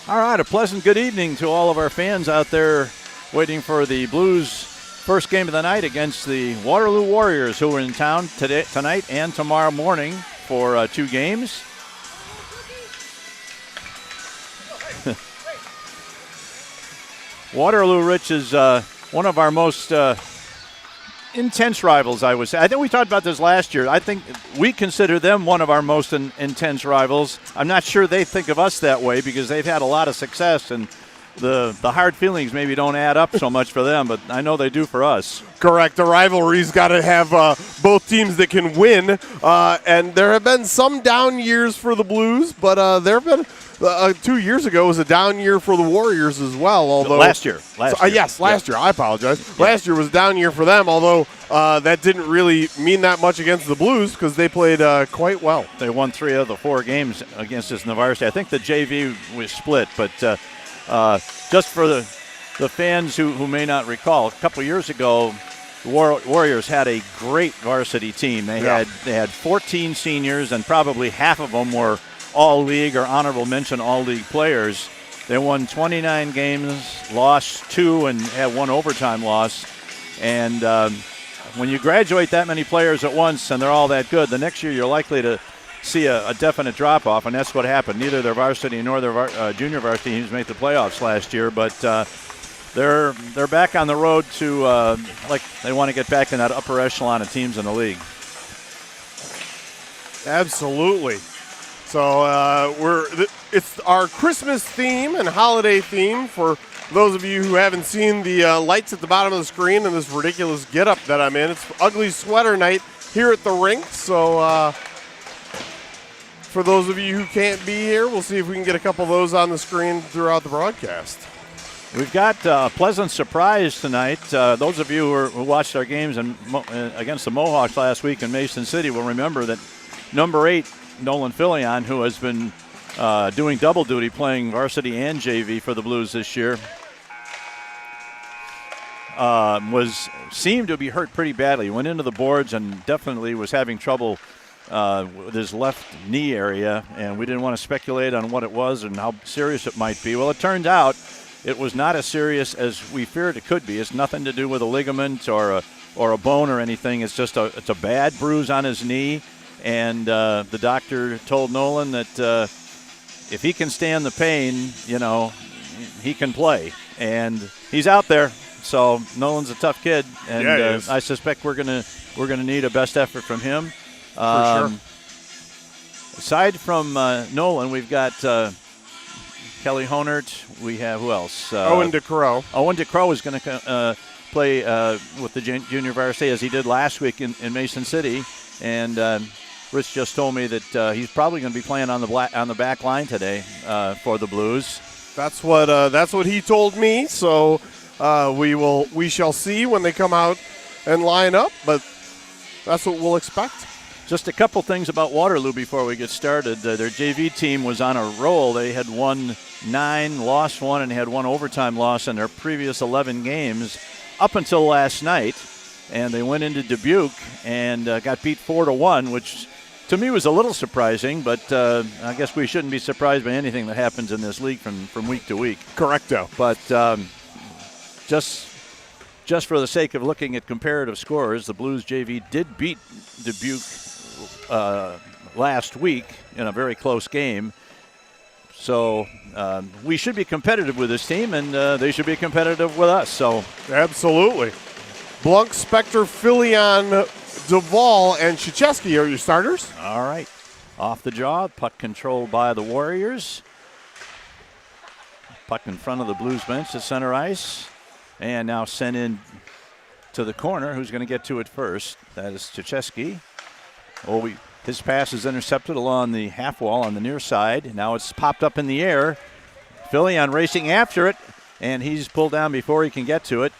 All right, a pleasant good evening to all of our fans out there waiting for the Blues' first game of the night against the Waterloo Warriors, who are in town tonight and tomorrow morning for 2 games. Waterloo, Rich, is one of our most intense rivals, I would say. I think we talked about this last year. I think we consider them one of our most intense rivals. I'm not sure they think of us that way because they've had a lot of success, and the hard feelings maybe don't add up so much for them, but I know they do for us. Correct. The rivalry's got to have both teams that can win, and there have been some down years for the Blues, but there have been 2 years ago was a down year for the Warriors as well. Although last year. Yes, last year. I apologize. Yeah. Last year was a down year for them, although that didn't really mean that much against the Blues because they played quite well. They won 3 of the 4 games against us in the Varsity. I think the JV was split, but just for the fans who may not recall, a couple of years ago, the Warriors had a great varsity team. They had 14 seniors, and probably half of them were all-league or honorable mention all-league players. They won 29 games, lost 2, and had 1 overtime loss. And when you graduate that many players at once and they're all that good, the next year you're likely to see a definite drop-off, and that's what happened. Neither their varsity nor their junior varsity teams made the playoffs last year, but they're back on the road to like they want to get back in that upper echelon of teams in the league. Absolutely. So it's our Christmas theme and holiday theme for those of you who haven't seen the lights at the bottom of the screen and this ridiculous getup that I'm in. It's ugly sweater night here at the rink. So for those of you who can't be here, we'll see if we can get a couple of those on the screen throughout the broadcast. We've got a pleasant surprise tonight. Those of you who watched our games against the Mohawks last week in Mason City will remember that number 8, Nolan Filion, who has been doing double duty playing varsity and JV for the Blues this year, seemed to be hurt pretty badly. He went into the boards and definitely was having trouble with his left knee area, and we didn't want to speculate on what it was and how serious it might be. Well, it turned out it was not as serious as we feared it could be. It's nothing to do with a ligament or a bone or anything. It's just it's a bad bruise on his knee. And the doctor told Nolan that if he can stand the pain, he can play. And he's out there. So Nolan's a tough kid, and I suspect we're gonna need a best effort from him. For sure. Aside from Nolan, we've got Kelly Honert. We have who else? Owen DeCrow. Owen DeCrow is going to play with the junior varsity as he did last week in Mason City, and Rich just told me that he's probably going to be playing on the back line today for the Blues. That's what he told me. So we shall see when they come out and line up, but that's what we'll expect. Just a couple things about Waterloo before we get started. Their JV team was on a roll. They had won 9, lost 1, and had 1 overtime loss in their previous 11 games up until last night. And they went into Dubuque and got beat 4-1, which to me was a little surprising, but I guess we shouldn't be surprised by anything that happens in this league from week to week. Correcto. But just for the sake of looking at comparative scores, the Blues JV did beat Dubuque last week in a very close game. So we should be competitive with this team, and they should be competitive with us. So absolutely. Blunk, Spector, Filion, Duvall, and Krzyzewski are your starters. All right. Off the jaw, puck controlled by the Warriors. Puck in front of the Blues bench to center ice. And now sent in to the corner. Who's going to get to it first? That is Krzyzewski. His pass is intercepted along the half wall on the near side. Now it's popped up in the air. Filion racing after it, and he's pulled down before he can get to it.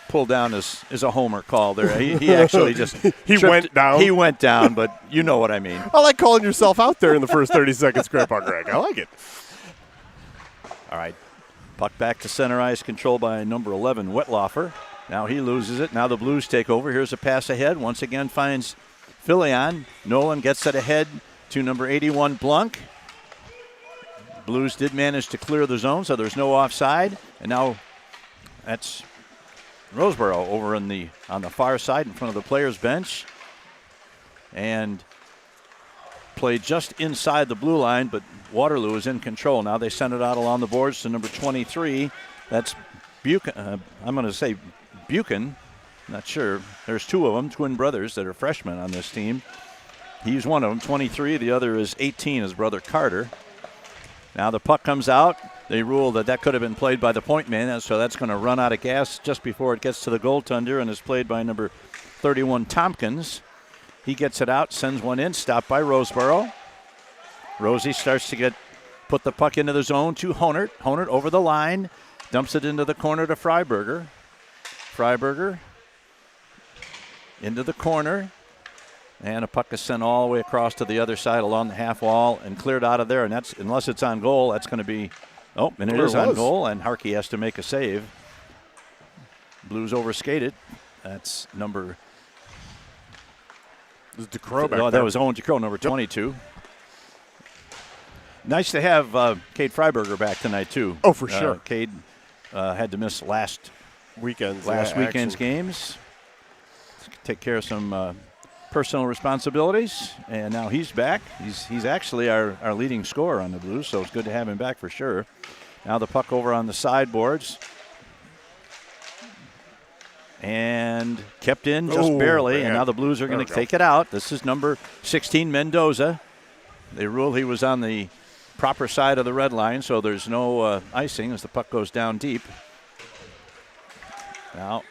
Pulled down is a homer call there. He actually just went down. He went down, but you know what I mean. I like calling yourself out there in the first 30 seconds, Grandpa Greg. I like it. All right. Puck back to center ice, controlled by number 11, Wetlaufer. Now he loses it. Now the Blues take over. Here's a pass ahead. Once again finds Filion. Nolan gets it ahead to number 81, Blunk. Blues did manage to clear the zone, so there's no offside. And now that's Roseboro over on the far side in front of the players' bench. And played just inside the blue line, but Waterloo is in control. Now they send it out along the boards to number 23. That's Buchan. I'm going to say Buchan. Not sure. There's two of them, twin brothers that are freshmen on this team. He's one of them, 23. The other is 18, his brother Carter. Now the puck comes out. They rule that could have been played by the point man, so that's going to run out of gas just before it gets to the goaltender and is played by number 31, Tompkins. He gets it out, sends one in, stopped by Roseboro. Rosie starts to put the puck into the zone to Honert. Honert over the line, dumps it into the corner to Freiberger. Freiberger into the corner, and a puck is sent all the way across to the other side along the half wall and cleared out of there. And that's, unless it's on goal, that's going to be, and it is on goal, and Harkey has to make a save. Blues overskated. That's number. This is DeCrow back that there. was Owen DeCrow, number 22. Nice to have Cade Freiberger back tonight, too. Oh, for sure. Cade had to miss last weekend's games. Take care of some personal responsibilities, and now he's back. He's actually our leading scorer on the Blues, so it's good to have him back for sure. Now the puck over on the sideboards. And kept in just barely, and now the Blues are going to take it out. This is number 16, Mendoza. They rule he was on the proper side of the red line, so there's no icing as the puck goes down deep. Now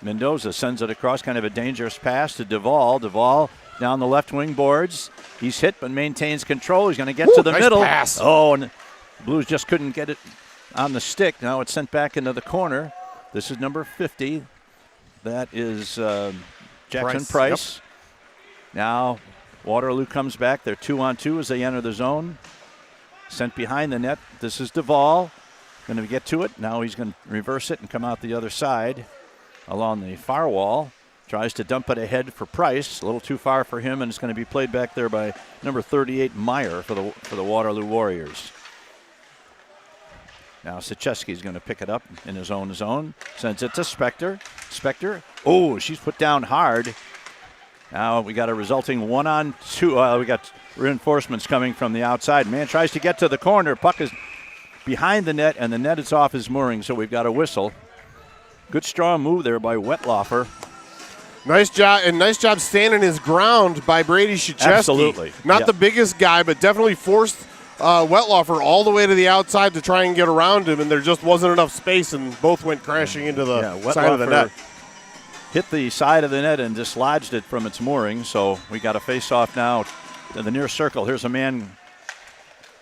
Mendoza sends it across, kind of a dangerous pass to Duvall. Duvall down the left wing boards. He's hit but maintains control. He's going to get to the middle. Pass. Oh, and Blues just couldn't get it on the stick. Now it's sent back into the corner. This is number 50. That is Jackson Price. Yep. Now Waterloo comes back. They're 2-on-2 as they enter the zone. Sent behind the net. This is Duvall. Going to get to it. Now he's going to reverse it and come out the other side along the far wall. Tries to dump it ahead for Price. A little too far for him, and it's going to be played back there by number 38, Meyer, for the Waterloo Warriors. Now Sachesky's going to pick it up in his own zone. Sends it to Spector. Spector. Oh, she's put down hard. Now we got a resulting 1-on-2. We got reinforcements coming from the outside. Man tries to get to the corner. Puck is behind the net, and the net is off his mooring, so we've got a whistle. Good strong move there by Wetlaufer. Nice job standing his ground by Brady Sachesky. Absolutely. Not the biggest guy, but definitely forced Wetlaufer all the way to the outside to try and get around him, and there just wasn't enough space, and both went crashing into the side of the net. Hit the side of the net and dislodged it from its mooring, so we got a face-off now to the near circle. Here's a man,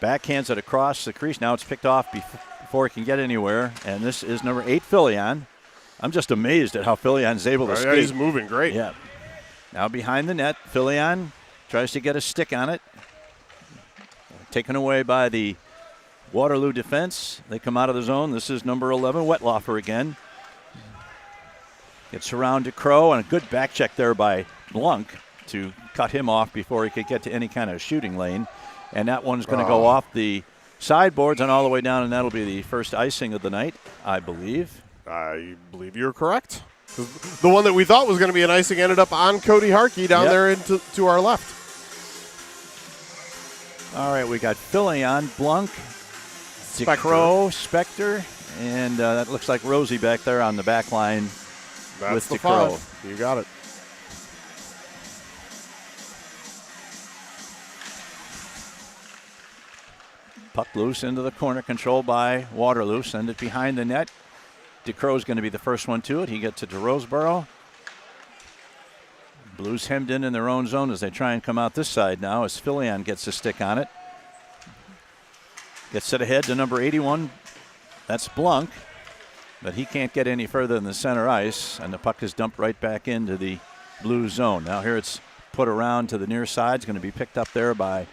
backhands it across the crease. Now it's picked off before it can get anywhere, and this is number 8, Filion. I'm just amazed at how Filion's able to skate. Yeah, he's moving great. Yeah. Now behind the net, Filion tries to get a stick on it. Taken away by the Waterloo defense. They come out of the zone. This is number 11, Wetlaufer again. Gets around to Crow, and a good back check there by Blunk to cut him off before he could get to any kind of shooting lane. And that one's going to go off the sideboards and all the way down, and that'll be the first icing of the night, I believe. I believe you're correct. The one that we thought was going to be an icing ended up on Cody Harkey down there to our left. All right, we got Filion, Blunk, DeCrow, Spector, and that looks like Rosie back there on the back line. That's with the DeCrow. 5. You got it. Puck loose into the corner, controlled by Waterloo. Send it behind the net. DeCrow's going to be the first one to it. He gets it to Roseboro. Blues hemmed in their own zone as they try and come out this side now as Filion gets a stick on it. Gets it ahead to number 81. That's Blunk. But he can't get any further than the center ice, and the puck is dumped right back into the Blues zone. Now here it's put around to the near side. It's going to be picked up there by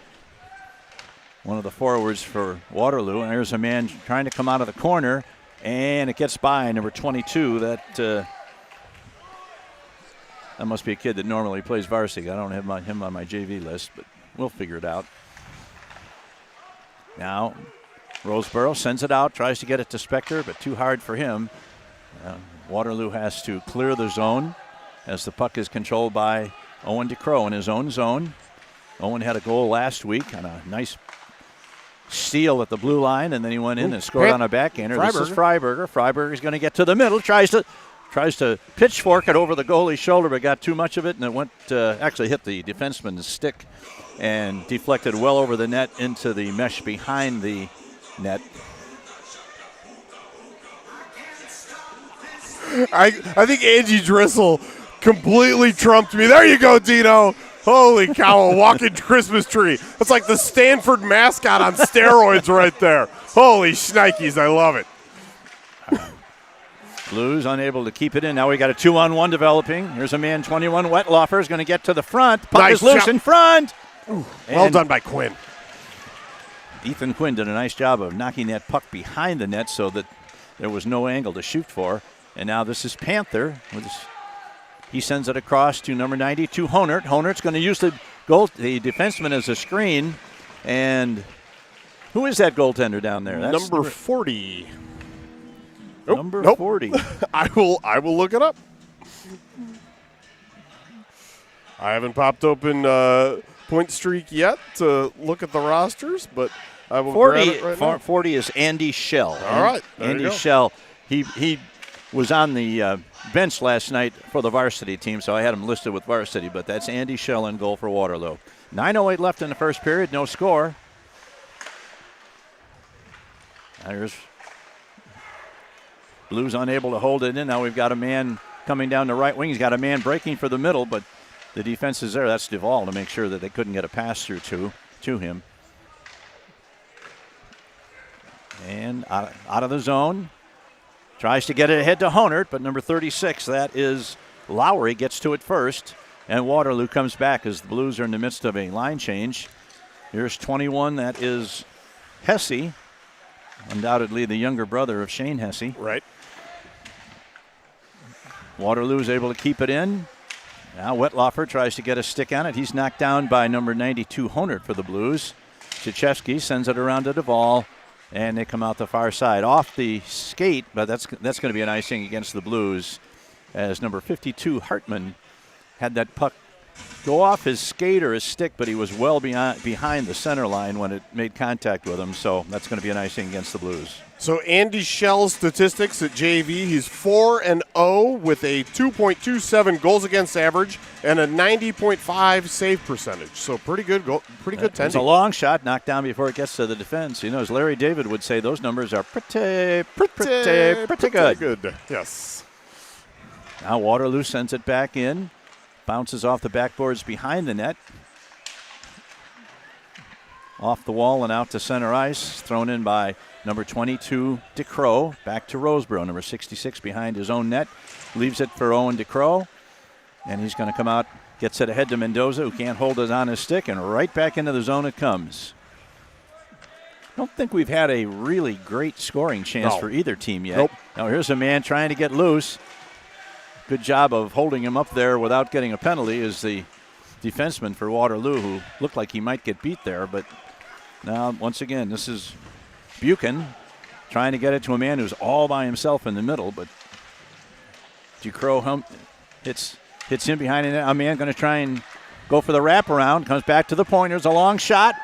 one of the forwards for Waterloo. And there's a man trying to come out of the corner, and it gets by number 22. That must be a kid that normally plays varsity. I don't have him on my JV list, but we'll figure it out. Now, Roseboro sends it out, tries to get it to Spector, but too hard for him. Waterloo has to clear the zone as the puck is controlled by Owen DeCrow in his own zone. Owen had a goal last week on a nice steal at the blue line, and then he went in and scored on a backhander. This is Freiberger. Freiberger's going to get to the middle, tries to pitchfork it over the goalie's shoulder, but got too much of it, and it went actually hit the defenseman's stick and deflected well over the net into the mesh behind the net. I think Angie Drissel completely trumped me. There you go, Dino. Holy cow, a walking Christmas tree. That's like the Stanford mascot on steroids right there. Holy shnikes, I love it. Blues unable to keep it in. Now we got a 2-on-1 developing. Here's a man, 21, Wetlaufer, is going to get to the front. Puck Nice is loose shot. in front. Well done by Quinn. Ethan Quinn did a nice job of knocking that puck behind the net so that there was no angle to shoot for. And now this is Panther. He sends it across to number 92, Honert. Honert's going to use the defenseman as a screen. And who is that goaltender down there? That's number 40. Number 40. I will look it up. I haven't popped open Point Streak yet to look at the rosters, but I will grab it right now. 40 is Andy Schell. All right, there Andy you go. Schell. He was on the bench last night for the varsity team, so I had him listed with varsity, but that's Andy Schell in goal for Waterloo. 9:08 left in the first period, no score. There's Blues unable to hold it in. Now we've got a man coming down the right wing. He's got a man breaking for the middle, but the defense is there. That's Duvall to make sure that they couldn't get a pass through to him. And out of the zone. Tries to get it ahead to Honert, but number 36, that is Lowry, gets to it first. And Waterloo comes back as the Blues are in the midst of a line change. Here's 21, that is Hesse, undoubtedly the younger brother of Shane Hesse. Right. Waterloo is able to keep it in. Now Wetlaufer tries to get a stick on it. He's knocked down by number 92, Honert for the Blues. Krzyzewski sends it around to Duvall. And they come out the far side. Off the skate, but that's going to be an icing against the Blues as number 52, Hartman, had that puck go off his skate or his stick, but he was well behind the center line when it made contact with him. So that's going to be an icing against the Blues. So Andy Schell's statistics at JV, he's 4-0 with a 2.27 goals against average and a 90.5 save percentage. So pretty good goal, pretty good tending. It's a long shot knocked down before it gets to the defense. You know, as Larry David would say, those numbers are pretty good. Yes. Now Waterloo sends it back in, bounces off the backboards behind the net. Off the wall and out to center ice, thrown in by number 22, DeCrow. Back to Roseboro, number 66 behind his own net. Leaves it for Owen DeCrow. And he's going to come out, gets it ahead to Mendoza, who can't hold it on his stick, and right back into the zone it comes. Don't think we've had a really great scoring chance for either team yet. Nope. Now here's a man trying to get loose. Good job of holding him up there without getting a penalty is the defenseman for Waterloo, who looked like he might get beat there, but now, once again, this is Buchan trying to get it to a man who's all by himself in the middle, but DeCrow hits him behind it. A man going to try and go for the wraparound, comes back to the point. There's a long shot,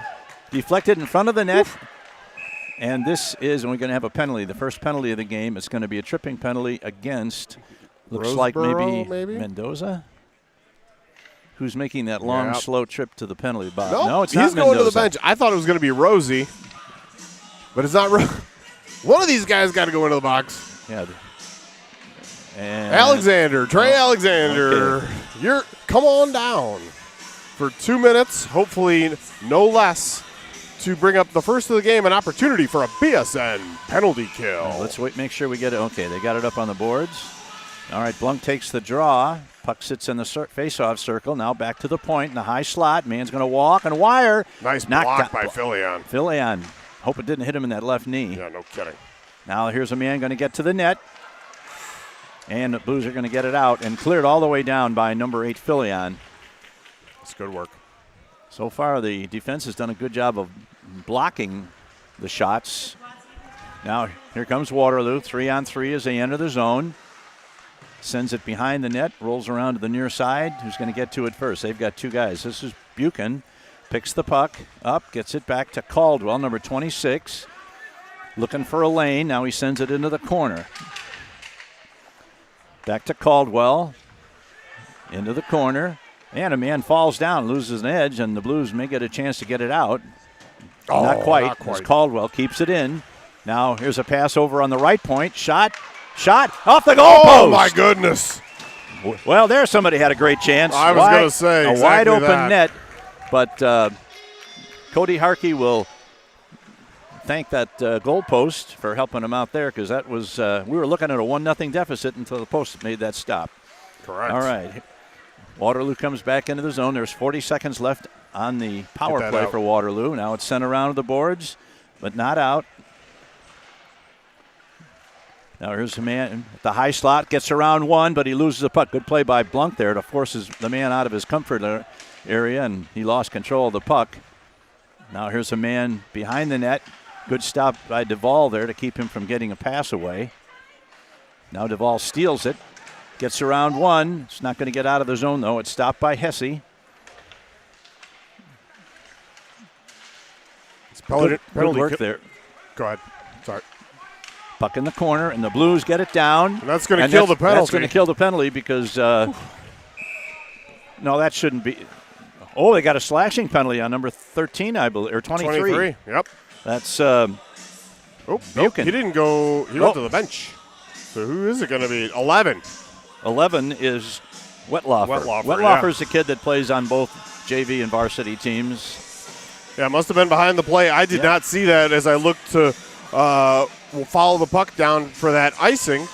deflected in front of the net. Oof. And this is, and we're going to have a penalty. The first penalty of the game, it's going to be a tripping penalty against, looks Roseboro, like maybe Mendoza. Who's making that long, slow trip to the penalty box? Nope, No, it's not he's going Mendoza. to the bench. I thought it was going to be Rosie, but it's not. One of these guys got to go into the box. Yeah. And Alexander, Trey Alexander, okay. Come on down for 2 minutes, hopefully no less, to bring up the first of the game, an opportunity for a BSN penalty kill. Let's wait, make sure we get it. Okay, they got it up on the boards. All right, Blunk takes the draw. Puck sits in the face-off circle. Now back to the point in the high slot. Man's going to walk and wire. Nice block by Filion. Filion. Hope it didn't hit him in that left knee. Yeah, no kidding. Now here's a man going to get to the net. And the Blues are going to get it out and cleared all the way down by number 8, Filion. That's good work. So far, the defense has done a good job of blocking the shots. Now here comes Waterloo, 3-on-3 as they enter the zone. Sends it behind the net, rolls around to the near side. Who's going to get to it first? They've got two guys. This is Buchan. Picks the puck up, gets it back to Caldwell, number 26. Looking for a lane. Now he sends it into the corner. Back to Caldwell. Into the corner. And a man falls down, loses an edge, and the Blues may get a chance to get it out. Not quite. As Caldwell keeps it in. Now here's a pass over on the right point. Shot off the goal post. Oh, my goodness. Well, there somebody had a great chance. I was going to say a wide open net. But Cody Harkey will thank that goal post for helping him out there, because that was we were looking at a 1-0 deficit until the post made that stop. Correct. All right. Waterloo comes back into the zone. There's 40 seconds left on the power play for Waterloo. Now it's sent around to the boards, but not out. Now here's a man at the high slot, gets around one, but he loses the puck. Good play by Blunk there to force the man out of his comfort area, and he lost control of the puck. Now here's a man behind the net. Good stop by Duvall there to keep him from getting a pass away. Now Duvall steals it, gets around one. It's not going to get out of the zone, though. It's stopped by Hesse. It's good work there. Go ahead. Sorry. Puck in the corner, and the Blues get it down. And that's going to kill the penalty. That's going to kill the penalty because, no, that shouldn't be. Oh, they got a slashing penalty on number 13, I believe, or 23. 23, yep. That's Buchan. Nope, he didn't go. He went to the bench. So who is it going to be? 11. 11 is Wettlaufer. Wettlaufer's the kid that plays on both JV and varsity teams. Yeah, must have been behind the play. I did not see that as I looked to follow the puck down for that icing.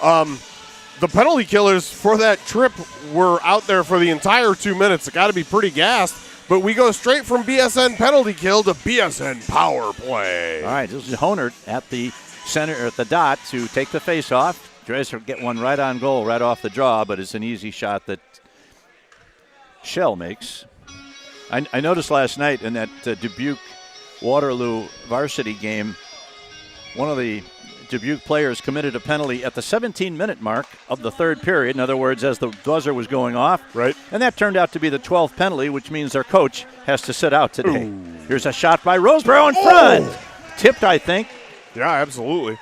The penalty killers for that trip were out there for the entire 2 minutes. It got to be pretty gassed. But we go straight from BSN penalty kill to BSN power play. All right, this is Honert at the center, at the dot, to take the face-off. Tries to get one right on goal, right off the draw, but it's an easy shot that Shell makes. I noticed last night in that Dubuque-Waterloo varsity game, one of the Dubuque players committed a penalty at the 17-minute mark of the third period. In other words, as the buzzer was going off. Right. And that turned out to be the 12th penalty, which means their coach has to sit out today. Ooh. Here's a shot by Roseborough in front. Tipped, I think. Yeah, absolutely.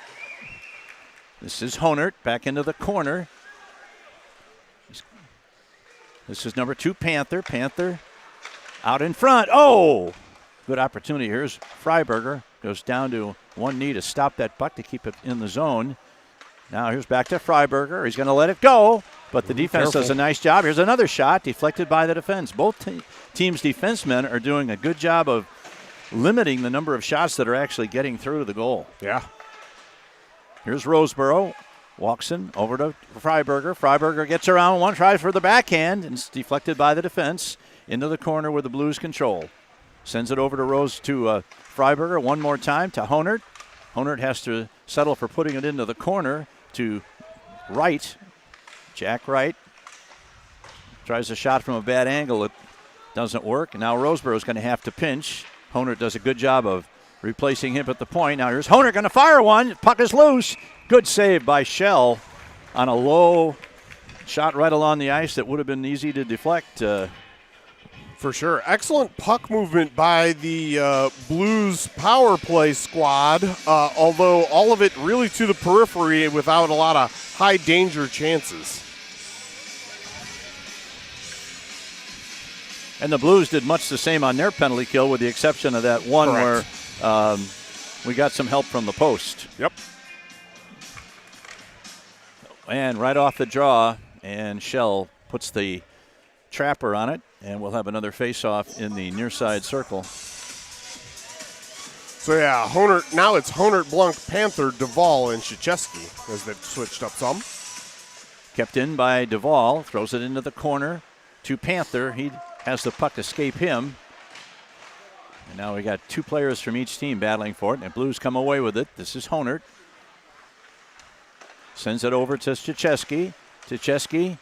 This is Honert back into the corner. This is number 2, Panther. Panther out in front. Oh! Good opportunity. Here's Freiberger. Goes down to one knee to stop that puck to keep it in the zone. Now here's back to Freiberger. He's going to let it go, but the defense does a nice job. Here's another shot deflected by the defense. Both teams' defensemen are doing a good job of limiting the number of shots that are actually getting through to the goal. Yeah. Here's Roseborough. Walks in over to Freiberger. Freiberger gets around one, tries for the backhand, and it's deflected by the defense into the corner where the Blues control. Sends it over to Freiberger one more time to Honert. Honert has to settle for putting it into the corner to Wright. Jack Wright tries a shot from a bad angle. It doesn't work. And now Roseborough's going to have to pinch. Honert does a good job of replacing him at the point. Now here's Honert going to fire one. Puck is loose. Good save by Shell on a low shot right along the ice that would have been easy to deflect. For sure. Excellent puck movement by the Blues power play squad, although all of it really to the periphery without a lot of high danger chances. And the Blues did much the same on their penalty kill with the exception of that one. Correct. Where we got some help from the post. Yep. And right off the draw, and Shell puts the trapper on it, and we'll have another face-off in the near side circle. So yeah, Honert, now it's Honert, Blunk, Panther, Duvall, and Krzyzewski as they've switched up some. Kept in by Duvall, throws it into the corner to Panther. He has the puck escape him. And now we got two players from each team battling for it, and the Blues come away with it. This is Honert. Sends it over to Krzyzewski. Krzyzewski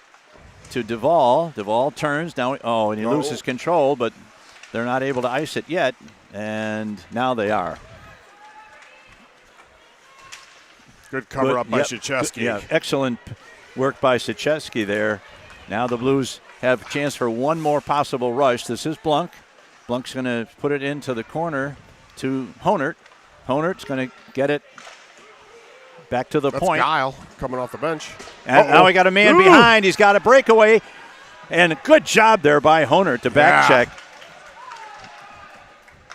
to Duvall. Duvall turns now. Oh, and he loses control, but they're not able to ice it yet. And now they are. Good cover up by Krzyzewski. Yeah, excellent work by Krzyzewski there. Now the Blues have a chance for one more possible rush. This is Blunk. Blunk's going to put it into the corner to Honert. Honert's going to get it back to the point. Guile coming off the bench. And now we got a man behind. He's got a breakaway. And a good job there by Honert to back check.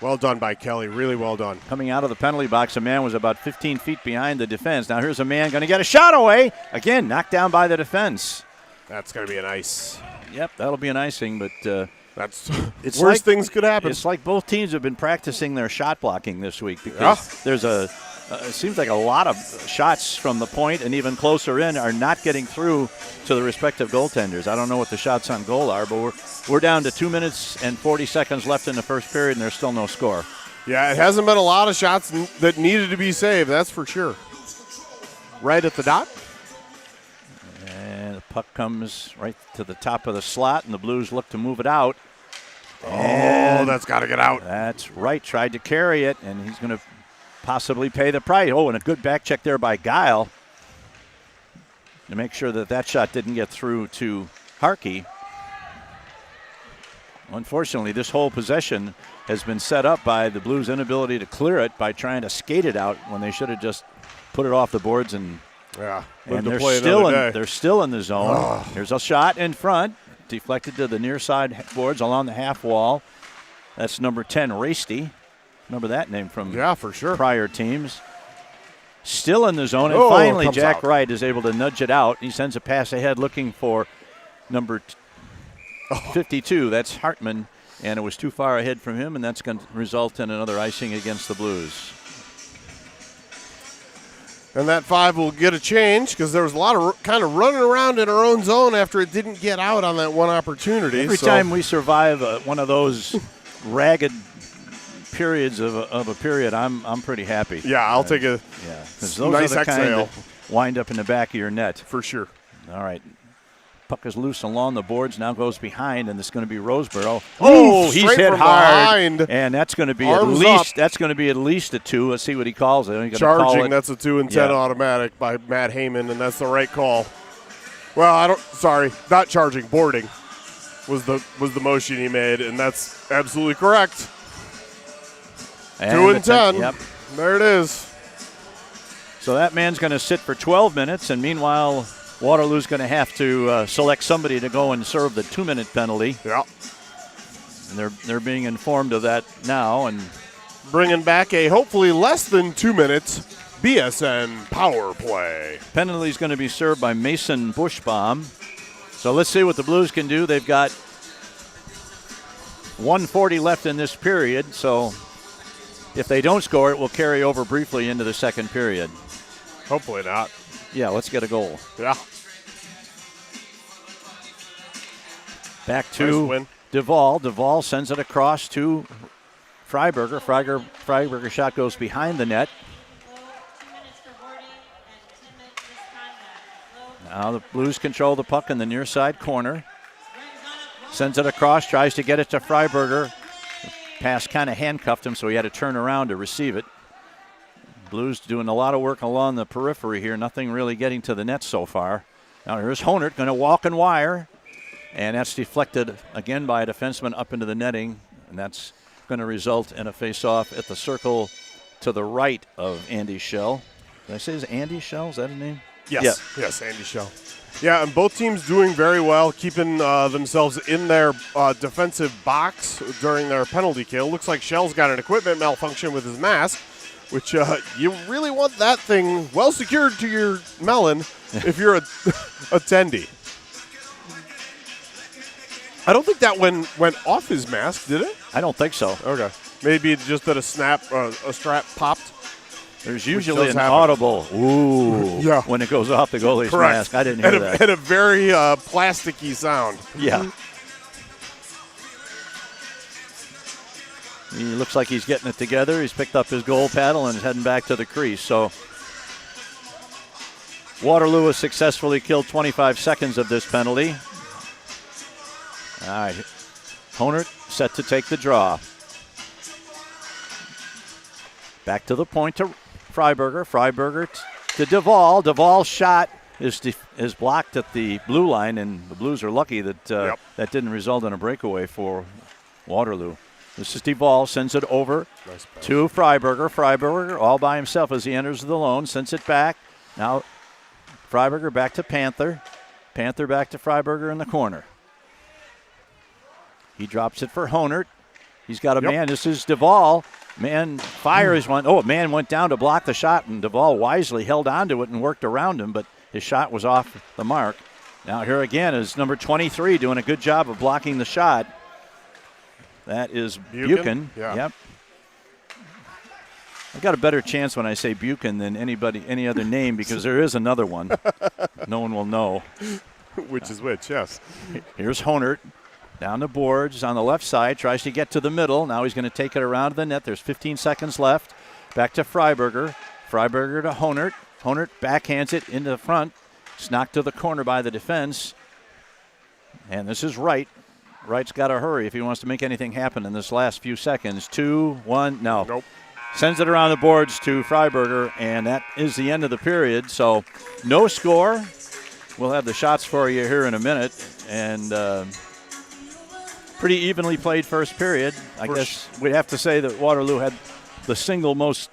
Well done by Kelly. Really well done. Coming out of the penalty box, a man was about 15 feet behind the defense. Now here's a man going to get a shot away. Again, knocked down by the defense. That's going to be an ice. Yep, that'll be an icing, but it's worse things could happen. It's like both teams have been practicing their shot blocking this week because there's it seems like a lot of shots from the point and even closer in are not getting through to the respective goaltenders. I don't know what the shots on goal are, but we're down to 2 minutes and 40 seconds left in the first period, and there's still no score. Yeah, it hasn't been a lot of shots that needed to be saved, that's for sure. Right at the dot. And the puck comes right to the top of the slot, and the Blues look to move it out. And that's got to get out. That's right. Tried to carry it, and he's going to possibly pay the price. Oh, and a good back check there by Guile to make sure that shot didn't get through to Harkey. Unfortunately, this whole possession has been set up by the Blues' inability to clear it by trying to skate it out when they should have just put it off the boards and they're still in the zone. There's a shot in front, deflected to the near side boards along the half wall. That's number 10, Rasty. Remember that name from for sure. prior teams. Still in the zone, and finally Jack Wright is able to nudge it out. He sends a pass ahead looking for number 52. That's Hartman, and it was too far ahead from him, and that's going to result in another icing against the Blues. And that 5 will get a change because there was a lot of kind of running around in our own zone after it didn't get out on that one opportunity. Every time we survive one of those ragged periods of a period, I'm pretty happy. Yeah, I'll take a because those nice are the exhale. kind that wind up in the back of your net. For sure. All right. Puck is loose along the boards, now goes behind, and it's going to be Roseboro. Oh, he's hit hard, behind. And that's going to be at least a 2. Let's see what he calls it. Charging, that's a 2 and 10 automatic by Matt Heyman, and that's the right call. Well, not charging, boarding was the motion he made, and that's absolutely correct. And 2 and 10. Yep. There it is. So that man's going to sit for 12 minutes, and meanwhile, Waterloo's going to have to select somebody to go and serve the 2-minute penalty. Yeah. And they're being informed of that now, and bringing back a hopefully less than 2 minutes BSN power play. Penalty is going to be served by Mason Bushbaum. So let's see what the Blues can do. They've got 1:40 left in this period, so if they don't score, it will carry over briefly into the second period. Hopefully not. Yeah, let's get a goal. Yeah. Back to Duvall. Duvall sends it across to Freiberger. Freiberger's shot goes behind the net. Now the Blues control the puck in the near side corner. Sends it across, tries to get it to Freiberger. Pass kind of handcuffed him, so he had to turn around to receive it. Blues doing a lot of work along the periphery here. Nothing really getting to the net so far. Now here's Honert going to walk and wire. And that's deflected again by a defenseman up into the netting. And that's going to result in a face-off at the circle to the right of Andy Schell. Did I say it's Andy Schell? Is that his name? Yes. Yeah. Yes, Andy Schell. Yeah, and both teams doing very well, keeping themselves in their defensive box during their penalty kill. Looks like Schell's got an equipment malfunction with his mask, which you really want that thing well secured to your melon if you're a attendee. I don't think that went off his mask, did it? I don't think so. Okay. Maybe just that a strap popped. There's usually an audible ooh when it goes off the goalie's mask. I didn't hear that. And a very plasticky sound. Yeah. He looks like he's getting it together. He's picked up his goal paddle and is heading back to the crease. So Waterloo has successfully killed 25 seconds of this penalty. All right. Honert set to take the draw. Back to the point to Freiberger. Freiberger to Duvall. Duvall's shot is blocked at the blue line, and the Blues are lucky that that didn't result in a breakaway for Waterloo. This is Duvall, sends it over to Freiberger. Freiberger all by himself as he enters the lone, sends it back. Now Freiberger back to Panther. Panther back to Freiberger in the corner. He drops it for Honert. He's got a man. This is Duvall. Man fires one. Oh, man went down to block the shot, and Duvall wisely held onto it and worked around him, but his shot was off the mark. Now here again is number 23 doing a good job of blocking the shot. That is Buchan. Yeah. Yep. I got a better chance when I say Buchan than any other name because there is another one. No one will know. Which is which, yes. Here's Honert. Down the boards on the left side, tries to get to the middle. Now he's going to take it around the net. There's 15 seconds left. Back to Freiberger. Freiberger to Honert. Honert backhands it into the front. It's knocked to the corner by the defense. And this is Wright. Wright's got to hurry if he wants to make anything happen in this last few seconds. 2-1, no. Nope. Sends it around the boards to Freiberger, and that is the end of the period. So no score. We'll have the shots for you here in a minute. And pretty evenly played first period. I guess we'd have to say that Waterloo had the single most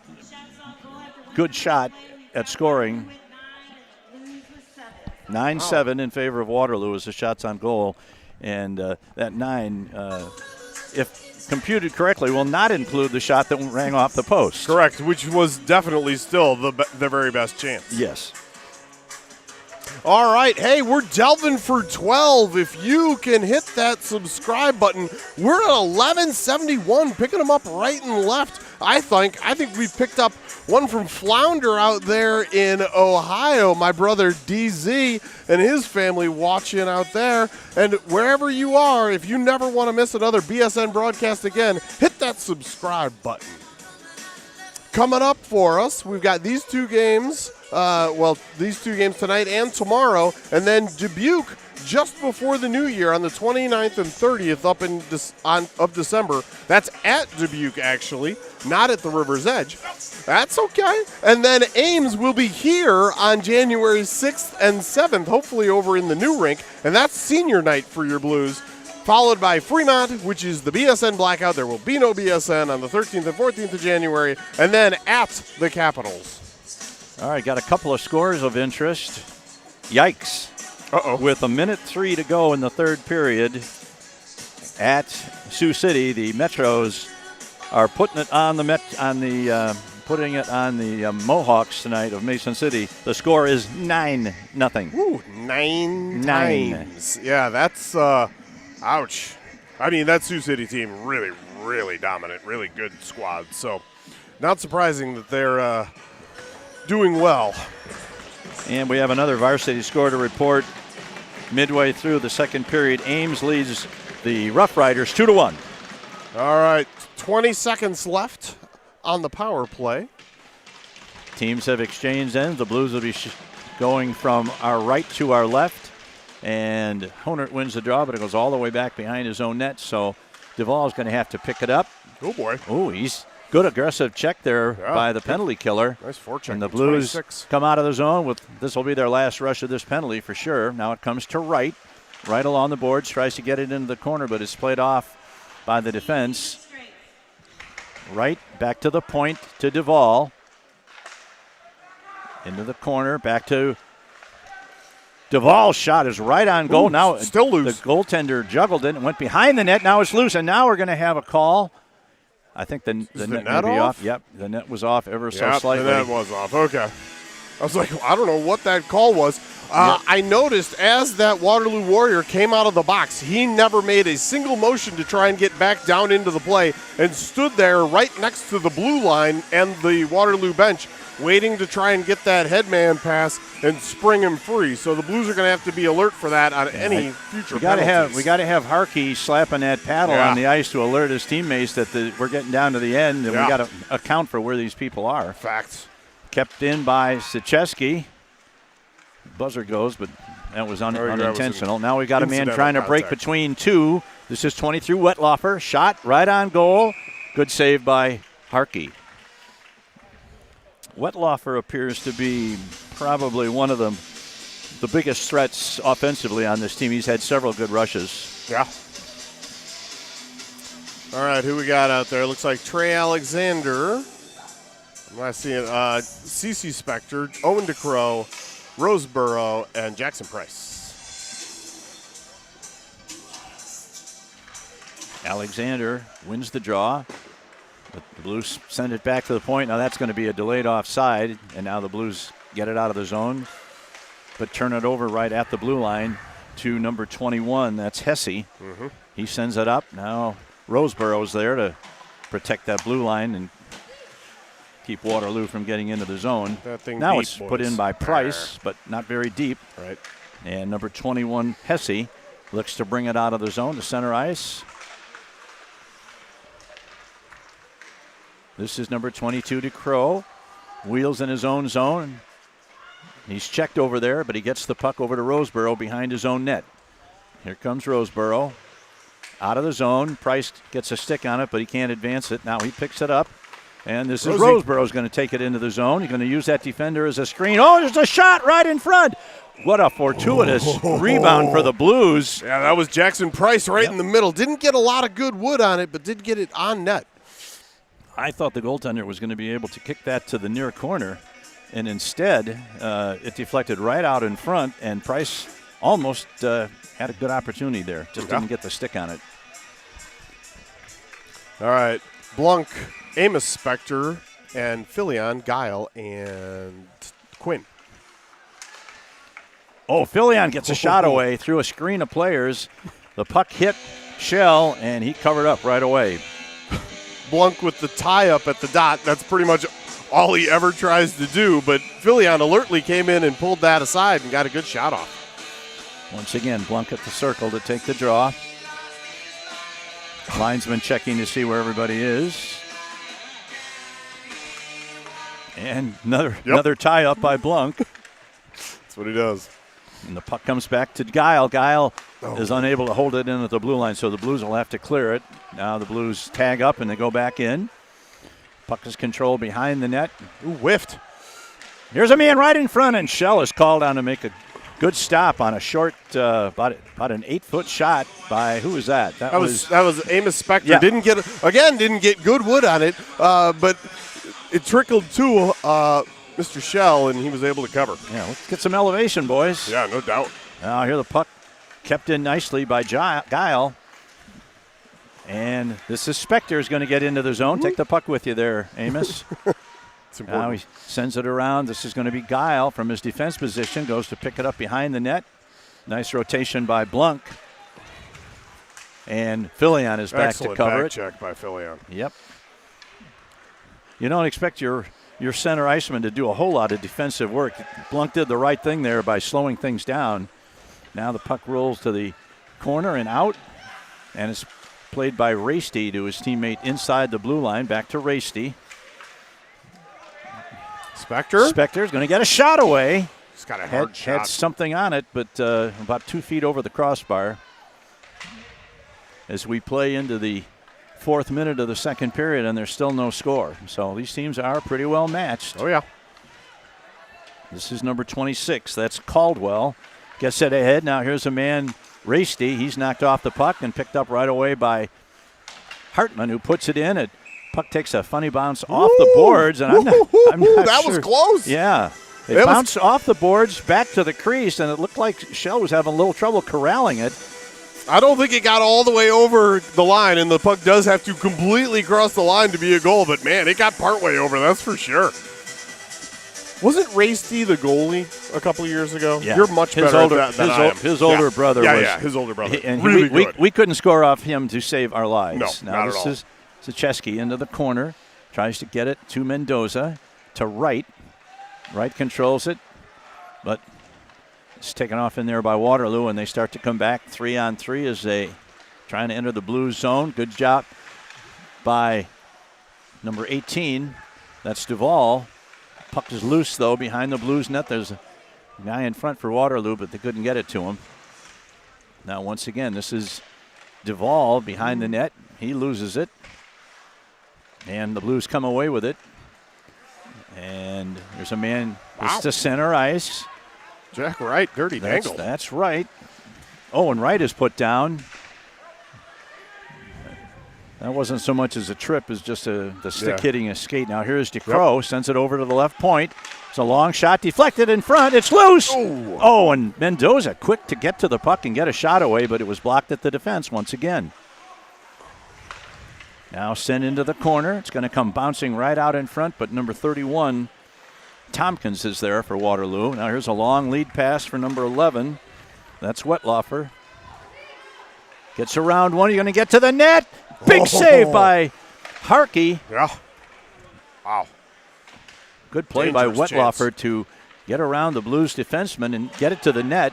good shot at scoring. 9-7 in favor of Waterloo as the shots on goal. And that 9, if computed correctly, will not include the shot that rang off the post. Correct, which was definitely still the very best chance. Yes. All right, hey, we're delving for 12. If you can hit that subscribe button, we're at 1171, picking them up right and left. I think we picked up one from Flounder out there in Ohio. My brother DZ and his family watching out there. And wherever you are, if you never want to miss another BSN broadcast again, hit that subscribe button. Coming up for us, we've got these two games. These two games tonight and tomorrow, and then Dubuque just before the new year on the 29th and 30th of December. That's at Dubuque, actually, not at the River's Edge. That's okay. And then Ames will be here on January 6th and 7th, hopefully over in the new rink, and that's senior night for your Blues. Followed by Fremont, which is the BSN blackout. There will be no BSN on the 13th and 14th of January, and then at the Capitals. All right, got a couple of scores of interest. Yikes. With 1:03 to go in the third period at Sioux City, the Metros are putting it on the Mohawks tonight of Mason City. The score is 9-0. Ooh, 9 times. Yeah, that's ouch. I mean, that Sioux City team really, really dominant, really good squad. So, not surprising that they're doing well. And we have another varsity score to report midway through the second period. Ames leads the Rough Riders 2-1. All right, 20 seconds left on the power play. Teams have exchanged ends. The Blues will be going from our right to our left. And Honert wins the draw, but it goes all the way back behind his own net. So Duvall's going to have to pick it up. Oh, boy. Oh, he's good aggressive check there by the penalty killer. Nice forecheck. And the Blues 26. come out of the zone with this will be their last rush of this penalty for sure. Now it comes to Wright. Right along the boards, tries to get it into the corner, but it's played off by the defense. Wright back to the point to Duvall. Into the corner, back to Duvall's shot is right on goal. Ooh, now still loose. The goaltender juggled it and went behind the net. Now it's loose, and now we're going to have a call. I think the net may be off. Yep, the net was off ever so slightly. The net was off. Okay. I was like, I don't know what that call was. I noticed as that Waterloo Warrior came out of the box, he never made a single motion to try and get back down into the play and stood there right next to the blue line and the Waterloo bench waiting to try and get that headman pass and spring him free. So the Blues are going to have to be alert for that on any future penalties. We got to have Harkey slapping that paddle on the ice to alert his teammates that we're getting down to the end, and we got to account for where these people are. Facts. Kept in by Sicheski. Buzzer goes, but that was unintentional. Now we got a man trying to break between two. This is 23 Wetlaufer. Shot right on goal. Good save by Harkey. Wetlaufer appears to be probably one of the biggest threats offensively on this team. He's had several good rushes. Yeah. All right, who we got out there? Looks like Trey Alexander. I'm not seeing CeCe Spector, Owen DeCrow, Roseboro, and Jackson Price. Alexander wins the draw. But the Blues send it back to the point. Now that's going to be a delayed offside, and now the Blues get it out of the zone, but turn it over right at the blue line to number 21. That's Hesse. Mm-hmm. He sends it up. Now Roseboro's there to protect that blue line and keep Waterloo from getting into the zone. That thing now deep, it's boys. put in by Price, but not very deep. Right. And number 21, Hesse, looks to bring it out of the zone to center ice. This is number 22, DeCrow. Wheels in his own zone. He's checked over there, but he gets the puck over to Roseboro behind his own net. Here comes Roseboro. Out of the zone. Price gets a stick on it, but he can't advance it. Now he picks it up. And this is Roseboro's going to take it into the zone. He's going to use that defender as a screen. Oh, there's a shot right in front. What a fortuitous rebound for the Blues. Yeah, that was Jackson Price right in the middle. Didn't get a lot of good wood on it, but did get it on net. I thought the goaltender was going to be able to kick that to the near corner, and instead it deflected right out in front, and Price almost had a good opportunity there. Just didn't get the stick on it. All right. Blunk, Amos Spector, and Filion, Guile, and Quinn. Oh, Filion gets a shot away through a screen of players. The puck hit Shell, and he covered up right away. Blunk with the tie-up at the dot. That's pretty much all he ever tries to do, but Filion alertly came in and pulled that aside and got a good shot off. Once again, Blunk at the circle to take the draw. Linesman checking to see where everybody is. And another tie-up by Blunk. That's what he does. And the puck comes back to Guile. Guile is unable to hold it in at the blue line, so the Blues will have to clear it. Now the Blues tag up and they go back in. Puck is controlled behind the net. Ooh, whiffed. Here's a man right in front, and Shell is called on to make a good stop on a short, about an 8-foot shot by, who was that? That was Amos Spector. Yeah. Didn't get good wood on it, but it trickled to Mr. Shell, and he was able to cover. Yeah, let's get some elevation, boys. Yeah, no doubt. Now here the puck kept in nicely by Guile. And this is Spector is going to get into the zone. Take the puck with you there, Amos. It's important. Now he sends it around. This is going to be Guile from his defense position. Goes to pick it up behind the net. Nice rotation by Blunk. And Filion is back to cover it. Check by Filion. Yep. You don't expect your center iceman to do a whole lot of defensive work. Blunk did the right thing there by slowing things down. Now the puck rolls to the corner and out. And it's played by Rasty to his teammate inside the blue line. Back to Rasty. Spector's going to get a shot away. He's got a hard shot. Had something on it, but about 2 feet over the crossbar. As we play into the 4th minute of the second period, and there's still no score. So these teams are pretty well matched. Oh, yeah. This is number 26. That's Caldwell. Gets it ahead. Now here's a man, Rasty. He's knocked off the puck and picked up right away by Hartman, who puts it in. It puck takes a funny bounce off the boards, and I'm not that sure. was close. Yeah. It bounced off the boards back to the crease, and it looked like Shell was having a little trouble corralling it. I don't think it got all the way over the line, and the puck does have to completely cross the line to be a goal, but, man, it got partway over, that's for sure. Wasn't Rasty the goalie a couple of years ago? Yeah. You're much better at that than I am. His older brother was. Yeah, his older brother. And really good. We couldn't score off him to save our lives. No, now not this at all. is Zacheski into the corner. Tries to get it to Mendoza. To Wright. Wright controls it. But it's taken off in there by Waterloo, and they start to come back 3-on-3 as they trying to enter the Blues zone. Good job by number 18. That's Duvall. Puck is loose, though, behind the Blues net. There's a guy in front for Waterloo, but they couldn't get it to him. Now, once again, this is Duvall behind the net. He loses it. And the Blues come away with it. And there's a man. Wow. It's to center ice. Jack Wright, dirty dangle. That's right. Oh, and Wright is put down. That wasn't so much as a trip as just the stick hitting a skate. Now here's DeCrow, sends it over to the left point. It's a long shot, deflected in front. It's loose. Ooh. Oh, and Mendoza quick to get to the puck and get a shot away, but it was blocked at the defense once again. Now sent into the corner. It's going to come bouncing right out in front, but number 31, Tompkins, is there for Waterloo. Now here's a long lead pass for number 11. That's Wetlaufer. Gets around one. You're going to get to the net. Big save by Harkey. Yeah. Wow. Good play by Wetlaufer to get around the Blues defenseman and get it to the net.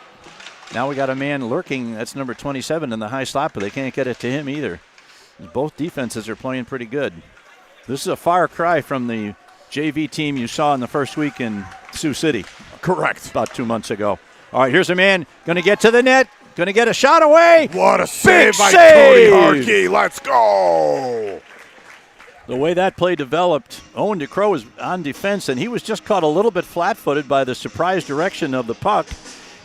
Now we got a man lurking. That's number 27 in the high slot, but they can't get it to him either. Both defenses are playing pretty good. This is a far cry from the JV team you saw in the first week in Sioux City. Correct. About 2 months ago. All right, here's a man going to get to the net. Going to get a shot away. What a save by save. Cody Harkey. Let's go. The way that play developed, Owen DeCrow was on defense, and he was just caught a little bit flat-footed by the surprise direction of the puck.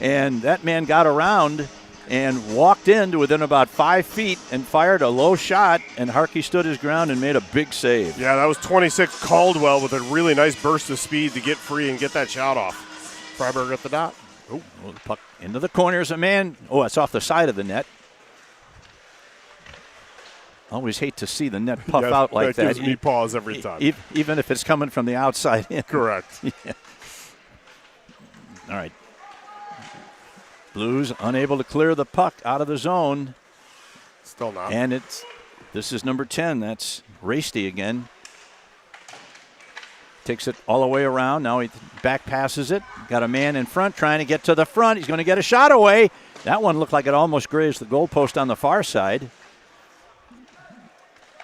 And that man got around and walked in to within about 5 feet and fired a low shot, and Harkey stood his ground and made a big save. Yeah, that was 26 Caldwell with a really nice burst of speed to get free and get that shot off. Freiberg at the dot. Oh, well, the puck into the corner is a man. Oh, it's off the side of the net. Always hate to see the net puff out like that. That gives me pause every time. Even if it's coming from the outside in. Correct. Yeah. All right. Blues unable to clear the puck out of the zone. Still not. And this is number 10. That's Rasty again. Takes it all the way around. Now he back passes it. Got a man in front trying to get to the front. He's going to get a shot away. That one looked like it almost grazed the goalpost on the far side.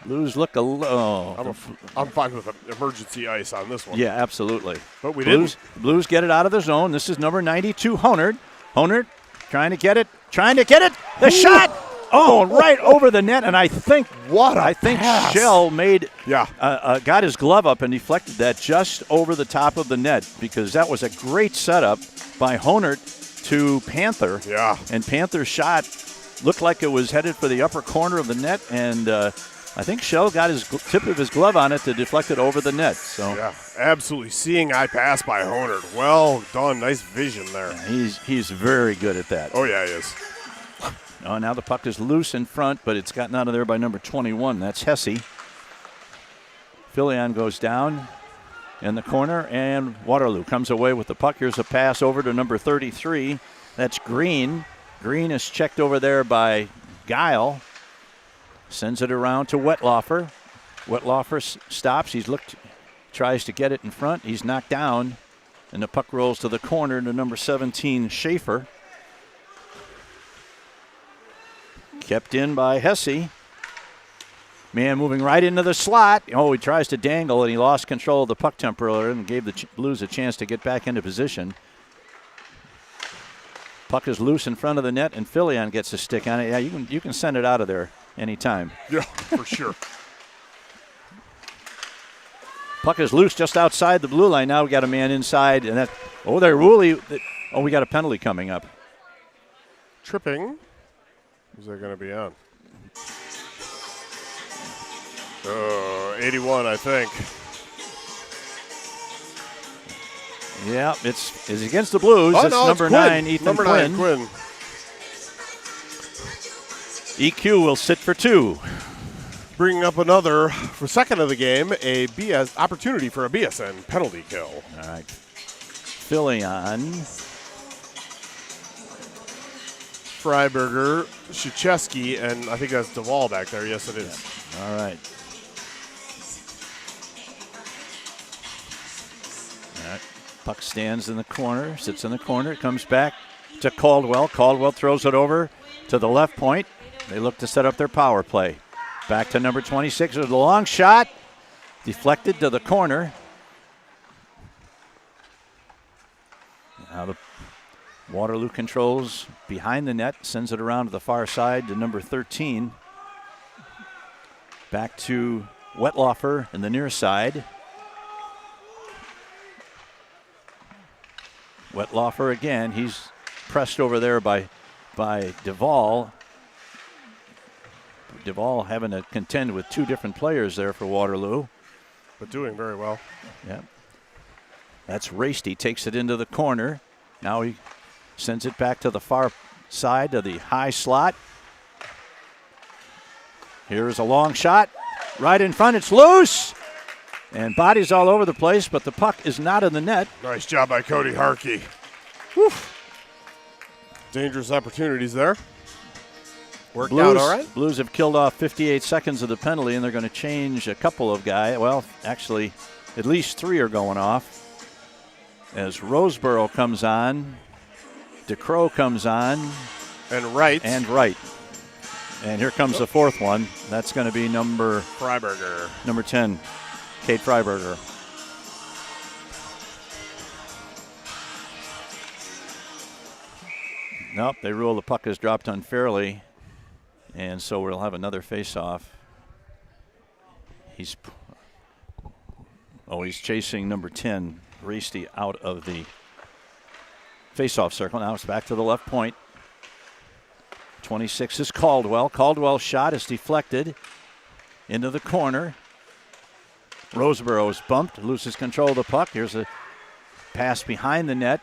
Blues look a little. I'm fine with emergency ice on this one. Yeah, absolutely. But we Blues, didn't. Blues get it out of the zone. This is number 92, Honard. Honard trying to get it. The shot. Oh, right over the net. And I think pass. Shell made got his glove up and deflected that just over the top of the net, because that was a great setup by Honard to Panther. Yeah. And Panther's shot looked like it was headed for the upper corner of the net, and I think Shell got his tip of his glove on it to deflect it over the net. So yeah, absolutely seeing eye pass by Honard. Well done, nice vision there. Yeah, he's very good at that. Oh yeah, he is. Oh, now the puck is loose in front, but it's gotten out of there by number 21. That's Hesse. Filion goes down in the corner, and Waterloo comes away with the puck. Here's a pass over to number 33. That's Green. Green is checked over there by Guile. Sends it around to Wetlaufer. Wetlaufer stops. Tries to get it in front. He's knocked down, and the puck rolls to the corner to number 17, Schaefer. Kept in by Hesse. Man moving right into the slot. Oh, he tries to dangle, and he lost control of the puck temporarily and gave the Blues a chance to get back into position. Puck is loose in front of the net, and Filion gets a stick on it. Yeah, you can send it out of there anytime. Yeah, for sure. Puck is loose just outside the blue line. Now we got a man inside, and that. Oh, they're Woolley. Oh, we got a penalty coming up. Tripping. Who's that going to be on? 81, I think. Yeah, it's against the Blues. Oh, it's no, number it's 9, Ethan number Quinn. 9, Quinn. EQ will sit for 2. Bringing up another, for second of the game, a opportunity for a BSN penalty kill. All right. Filion. Freiberger, Szucheski, and I think that's Duvall back there. Yes, it is. Yeah. All right. Puck stands in the corner, sits in the corner, comes back to Caldwell. Caldwell throws it over to the left point. They look to set up their power play. Back to number 26 with a long shot. Deflected to the corner. Now the Waterloo controls behind the net, sends it around to the far side to number 13. Back to Wetlaufer in the near side. Wetlaufer again. He's pressed over there by Duvall. Duvall having to contend with two different players there for Waterloo. But doing very well. Yeah. That's Rasty, takes it into the corner. Now he sends it back to the far side of the high slot. Here's a long shot. Right in front, it's loose. And bodies all over the place, but the puck is not in the net. Nice job by Cody Harkey. Whew. Dangerous opportunities there. Worked out all right. Blues have killed off 58 seconds of the penalty, and they're going to change a couple of guys. Well, actually, at least 3 are going off. As Roseboro comes on, DeCrow comes on. And Wright. And here comes the fourth one. That's going to be number 10, Kate Freiberger. Nope, they rule the puck is dropped unfairly. And so we'll have another face-off. He's chasing number 10, Rasty, out of the face-off circle. Now it's back to the left point. 26 is Caldwell. Caldwell's shot is deflected into the corner. Roseboro is bumped, loses control of the puck. Here's a pass behind the net.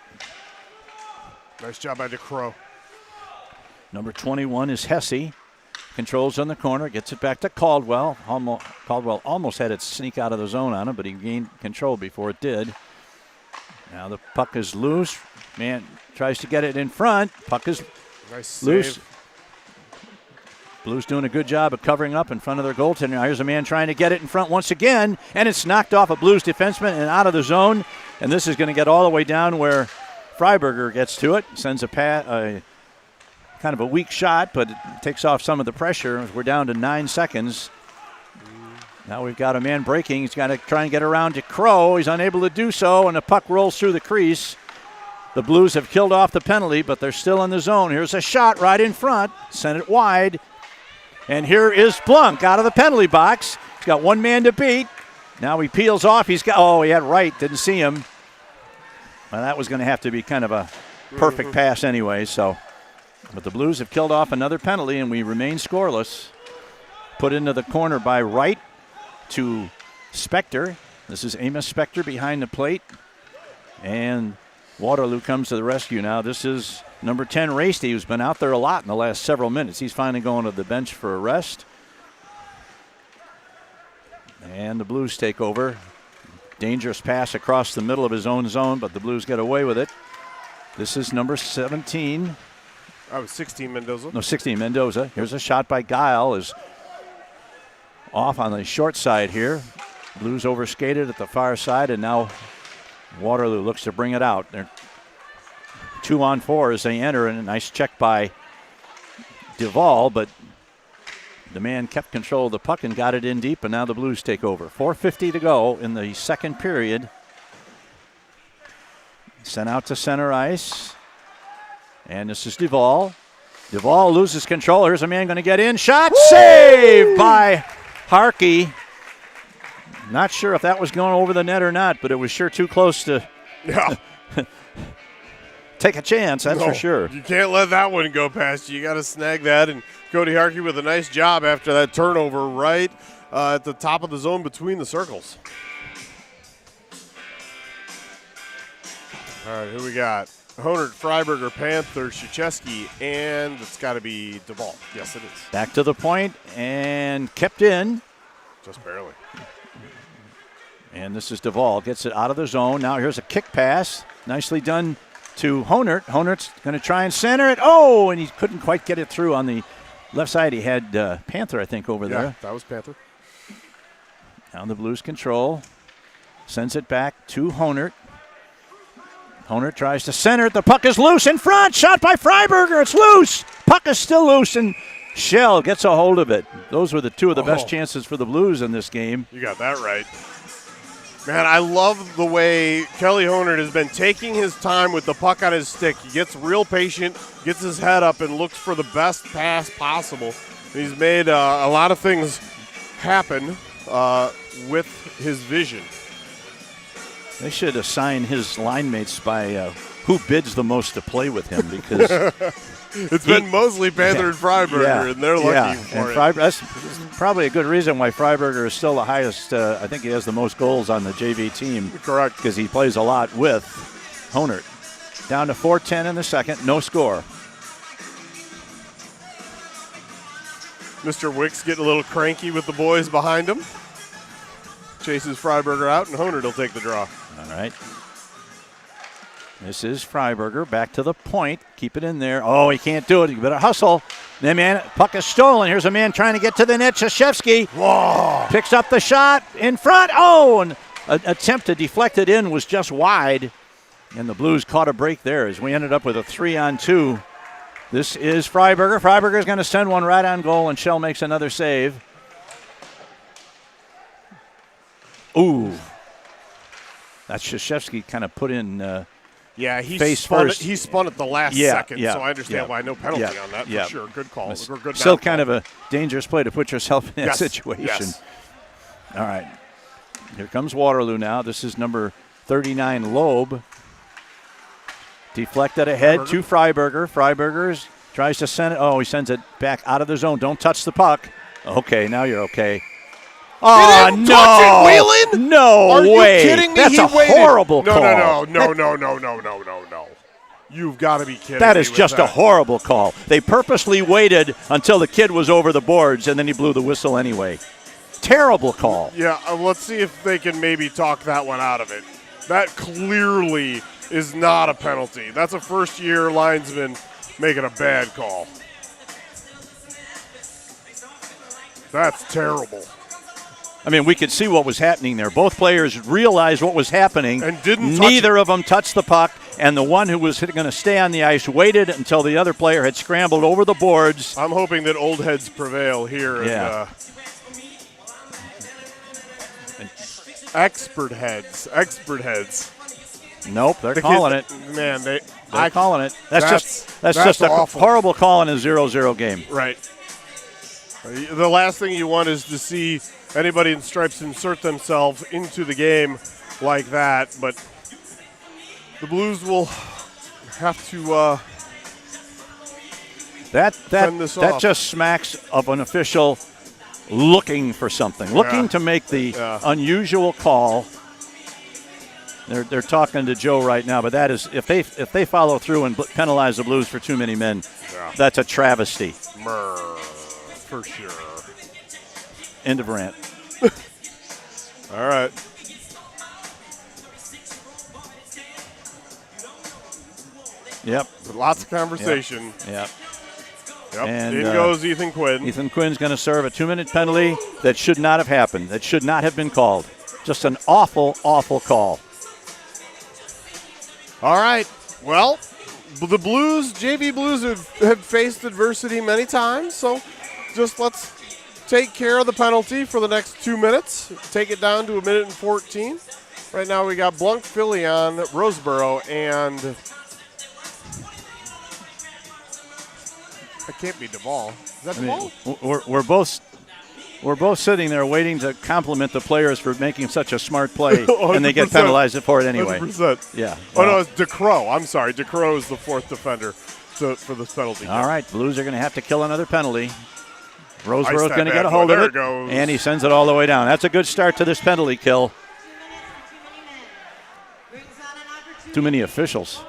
Nice job by DeCrow. Number 21 is Hesse. Controls on the corner, gets it back to Caldwell. Caldwell almost had it sneak out of the zone on him, but he gained control before it did. Now the puck is loose. Man tries to get it in front. Puck is loose. Save. Blues doing a good job of covering up in front of their goaltender. Now here's a man trying to get it in front once again, and it's knocked off a Blues defenseman and out of the zone. And this is going to get all the way down where Freiberger gets to it, sends a kind of a weak shot, but it takes off some of the pressure. We're down to 9 seconds. Now we've got a man breaking. He's got to try and get around to Crow. He's unable to do so, and the puck rolls through the crease. The Blues have killed off the penalty, but they're still in the zone. Here's a shot right in front. Sent it wide. And here is Blunk out of the penalty box. He's got one man to beat. Now he peels off. He had Wright. Didn't see him. Well, that was going to have to be kind of a perfect pass anyway, so. But the Blues have killed off another penalty, and we remain scoreless. Put into the corner by Wright to Spector. This is Amos Spector behind the plate. And Waterloo comes to the rescue now. This is number 10, Rasty, who's been out there a lot in the last several minutes. He's finally going to the bench for a rest. And the Blues take over. Dangerous pass across the middle of his own zone, but the Blues get away with it. This is number 17. That was 16, Mendoza. No, 16, Mendoza. Here's a shot by Guile. Is off on the short side here. Blues overskated at the far side, and now Waterloo looks to bring it out. They're 2-on-4 as they enter, and a nice check by Duvall, but the man kept control of the puck and got it in deep, and now the Blues take over. 4:50 to go in the second period. Sent out to center ice. And this is Duvall. Duvall loses control. Here's a man going to get in. Shot saved by Harkey. Not sure if that was going over the net or not, but it was sure too close to take a chance, that's for sure. You can't let that one go past you. You got to snag that. And Cody Harkey with a nice job after that turnover right at the top of the zone between the circles. All right, who we got? Honert, Freiberger, Panther, Szyszewski, and it's got to be Duvall. Yes, it is. Back to the point and kept in. Just barely. And this is Duvall. Gets it out of the zone. Now here's a kick pass. Nicely done to Honert. Honert's going to try and center it. Oh, and he couldn't quite get it through on the left side. He had Panther, I think, over there. Yeah, that was Panther. Now the Blues control. Sends it back to Honert. Honert tries to center it. The puck is loose in front. Shot by Freiberger. It's loose. Puck is still loose, and Shell gets a hold of it. Those were the two of the best chances for the Blues in this game. You got that right. Man, I love the way Kelly Honert has been taking his time with the puck on his stick. He gets real patient, gets his head up, and looks for the best pass possible. He's made a lot of things happen with his vision. They should assign his line mates by who bids the most to play with him because it's been mostly Panther and Freiberger, and they're lucky for it. That's probably a good reason why Freiberger is still the highest. I think he has the most goals on the JV team. Correct. Because he plays a lot with Honert. Down to 4:10 in the second, no score. Mr. Wicks getting a little cranky with the boys behind him. Chases Freiberger out, and Honert will take the draw. All right. This is Freiberger back to the point. Keep it in there. Oh, he can't do it. You better hustle. Then, man, puck is stolen. Here's a man trying to get to the net. Krzyzewski picks up the shot in front. Oh, and an attempt to deflect it in was just wide. And the Blues caught a break there as we ended up with a 3-on-2. This is Freiberger. Freiberger's going to send one right on goal, and Shell makes another save. Ooh. That's Krzyzewski kind of put in he face spun first. He spun at the last second, so I understand why no penalty on that for sure. Good call. Good Still kind of a dangerous play to put yourself in that situation. Yes. All right. Here comes Waterloo now. This is number 39, Loeb. Deflected ahead to Freiberger. Freiberger tries to send it. Oh, he sends it back out of the zone. Don't touch the puck. Okay, now you're okay. Oh, no. Touch it, Whelan? No Are way. You kidding me? That's a horrible call. No. You've got to be kidding me. That is just a horrible call. They purposely waited until the kid was over the boards, and then he blew the whistle anyway. Terrible call. Yeah, let's see if they can maybe talk that one out of it. That clearly is not a penalty. That's a first-year linesman making a bad call. That's terrible. I mean, we could see what was happening there. Both players realized what was happening. And didn't Neither of them touched the puck, and the one who was going to stay on the ice waited until the other player had scrambled over the boards. I'm hoping that old heads prevail here. Yeah. Expert heads. Nope, they're calling it. Man, they're calling it. That's just a awful. horrible call in a 0-0 game. Right. The last thing you want is to see anybody in stripes insert themselves into the game like that, but the Blues will have to send this that off. just smacks of an official looking for something, looking to make the unusual call. They're talking to Joe right now, but that is if they follow through and penalize the Blues for too many men, that's a travesty. For sure. End of rant. All right. Yep. Lots of conversation. Yep. And in goes Ethan Quinn. Ethan Quinn's going to serve a 2-minute penalty that should not have happened. That should not have been called. Just an awful, awful call. All right. Well, the Blues, JV Blues, have faced adversity many times, so just let's take care of the penalty for the next 2 minutes. Take it down to 1:14. Right now we got Blunk, Filion, Roseboro, and that can't be Duvall. Is that Duvall? We're both sitting there waiting to compliment the players for making such a smart play, and they get 100%. penalized for it anyway. 100%. Yeah. Oh, no, it's DeCrow. I'm sorry. DeCrow is the fourth defender for this penalty. All right, Blues are going to have to kill another penalty. Roseboro's going to get a hold of it, and he sends it all the way down. That's a good start to this penalty kill. Too many officials.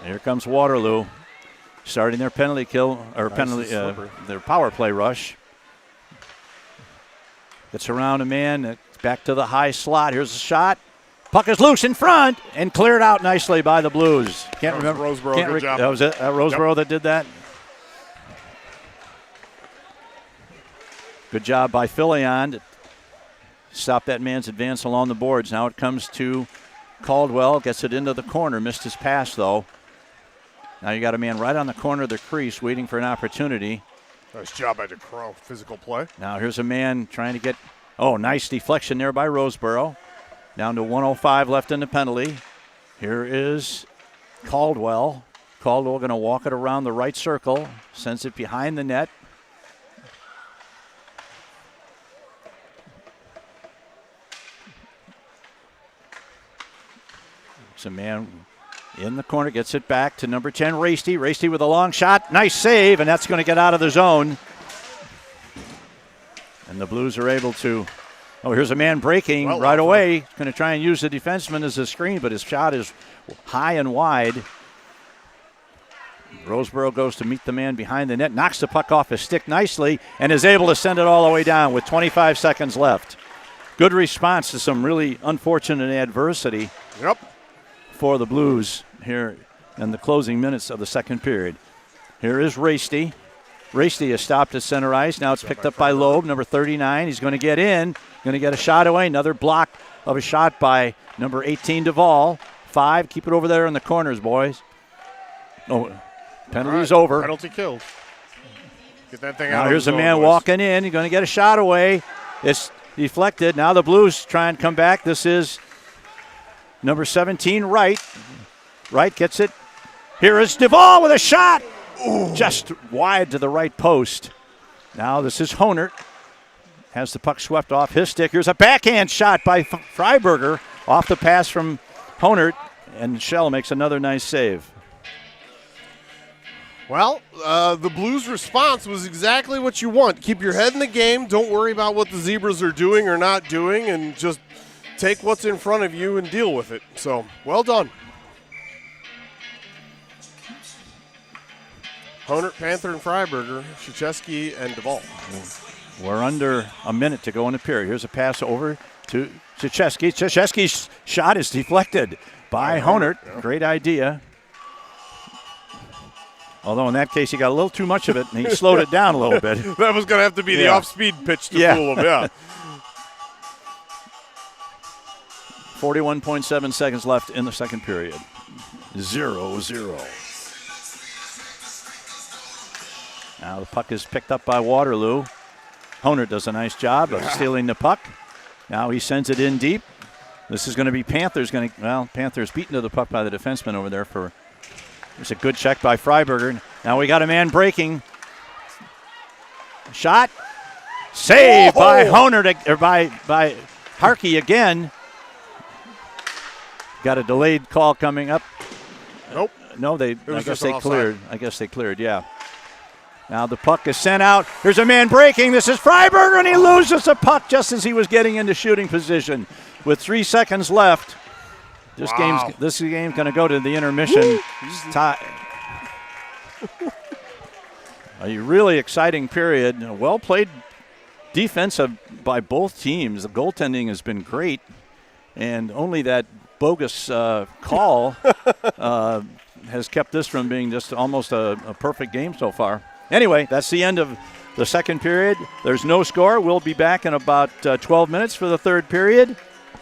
Here comes Waterloo, starting their penalty kill or their power play rush. Gets around a man, back to the high slot. Here's a shot. Puck is loose in front and cleared out nicely by the Blues. Can't remember. Roseboro, good job. That was it. Roseboro that did that. Good job by Filion to stop that man's advance along the boards. Now it comes to Caldwell. Gets it into the corner. Missed his pass, though. Now you got a man right on the corner of the crease waiting for an opportunity. Nice job by DeCrow. Physical play. Now here's a man trying to get – nice deflection there by Roseboro. Down to 1:05 left in the penalty. Here is Caldwell. Caldwell going to walk it around the right circle. Sends it behind the net. Some man in the corner, gets it back to number 10, Rasty. Rasty with a long shot. Nice save, and that's going to get out of the zone. And the Blues are able to. Oh, here's a man breaking right away. Going to try and use the defenseman as a screen, but his shot is high and wide. Roseboro goes to meet the man behind the net, knocks the puck off his stick nicely, and is able to send it all the way down with 25 seconds left. Good response to some really unfortunate adversity for the Blues here in the closing minutes of the second period. Here is Rasty. Rasty is stopped at center ice. Now it's picked up by Loeb, number 39. He's going to get in, going to get a shot away. Another block of a shot by number 18, Duvall. 5, keep it over there in the corners, boys. Oh, penalty's over. Penalty killed. Get that thing now out. Here's a man walking in. He's going to get a shot away. It's deflected. Now the Blues try and come back. This is number 17, Wright. Wright gets it. Here is Duvall with a shot. Ooh. Just wide to the right post. Now this is Honert. Has the puck swept off his stick. Here's a backhand shot by Freiberger off the pass from Honert. And Shell makes another nice save. Well, the Blues' response was exactly what you want. Keep your head in the game. Don't worry about what the Zebras are doing or not doing, and just take what's in front of you and deal with it. So, well done. Honert, Panther, and Freiberger, Krzyzewski, and Duvall. We're under a minute to go in the period. Here's a pass over to Krzyzewski. Krzyzewski's shot is deflected by Honert. Yeah. Great idea. Although in that case, he got a little too much of it, and he slowed it down a little bit. That was going to have to be the off-speed pitch to fool him, 41.7 seconds left in the second period. 0-0. Now the puck is picked up by Waterloo. Honert does a nice job of stealing the puck. Now he sends it in deep. This is going to be Panthers. Panthers beaten to the puck by the defenseman over there for. There's a good check by Freiberger. Now we got a man breaking. Shot. Save by Honert, or by Harkey again. Got a delayed call coming up. Nope. No, I guess they cleared. I guess they cleared, yeah. Now the puck is sent out. There's a man breaking. This is Freiberger, and he loses the puck just as he was getting into shooting position. With 3 seconds left, this game's going to go to the intermission. A really exciting period. A well-played defense by both teams. The goaltending has been great, and only that bogus call has kept this from being just almost a perfect game so far. Anyway, that's the end of the second period. There's no score. We'll be back in about 12 minutes for the third period.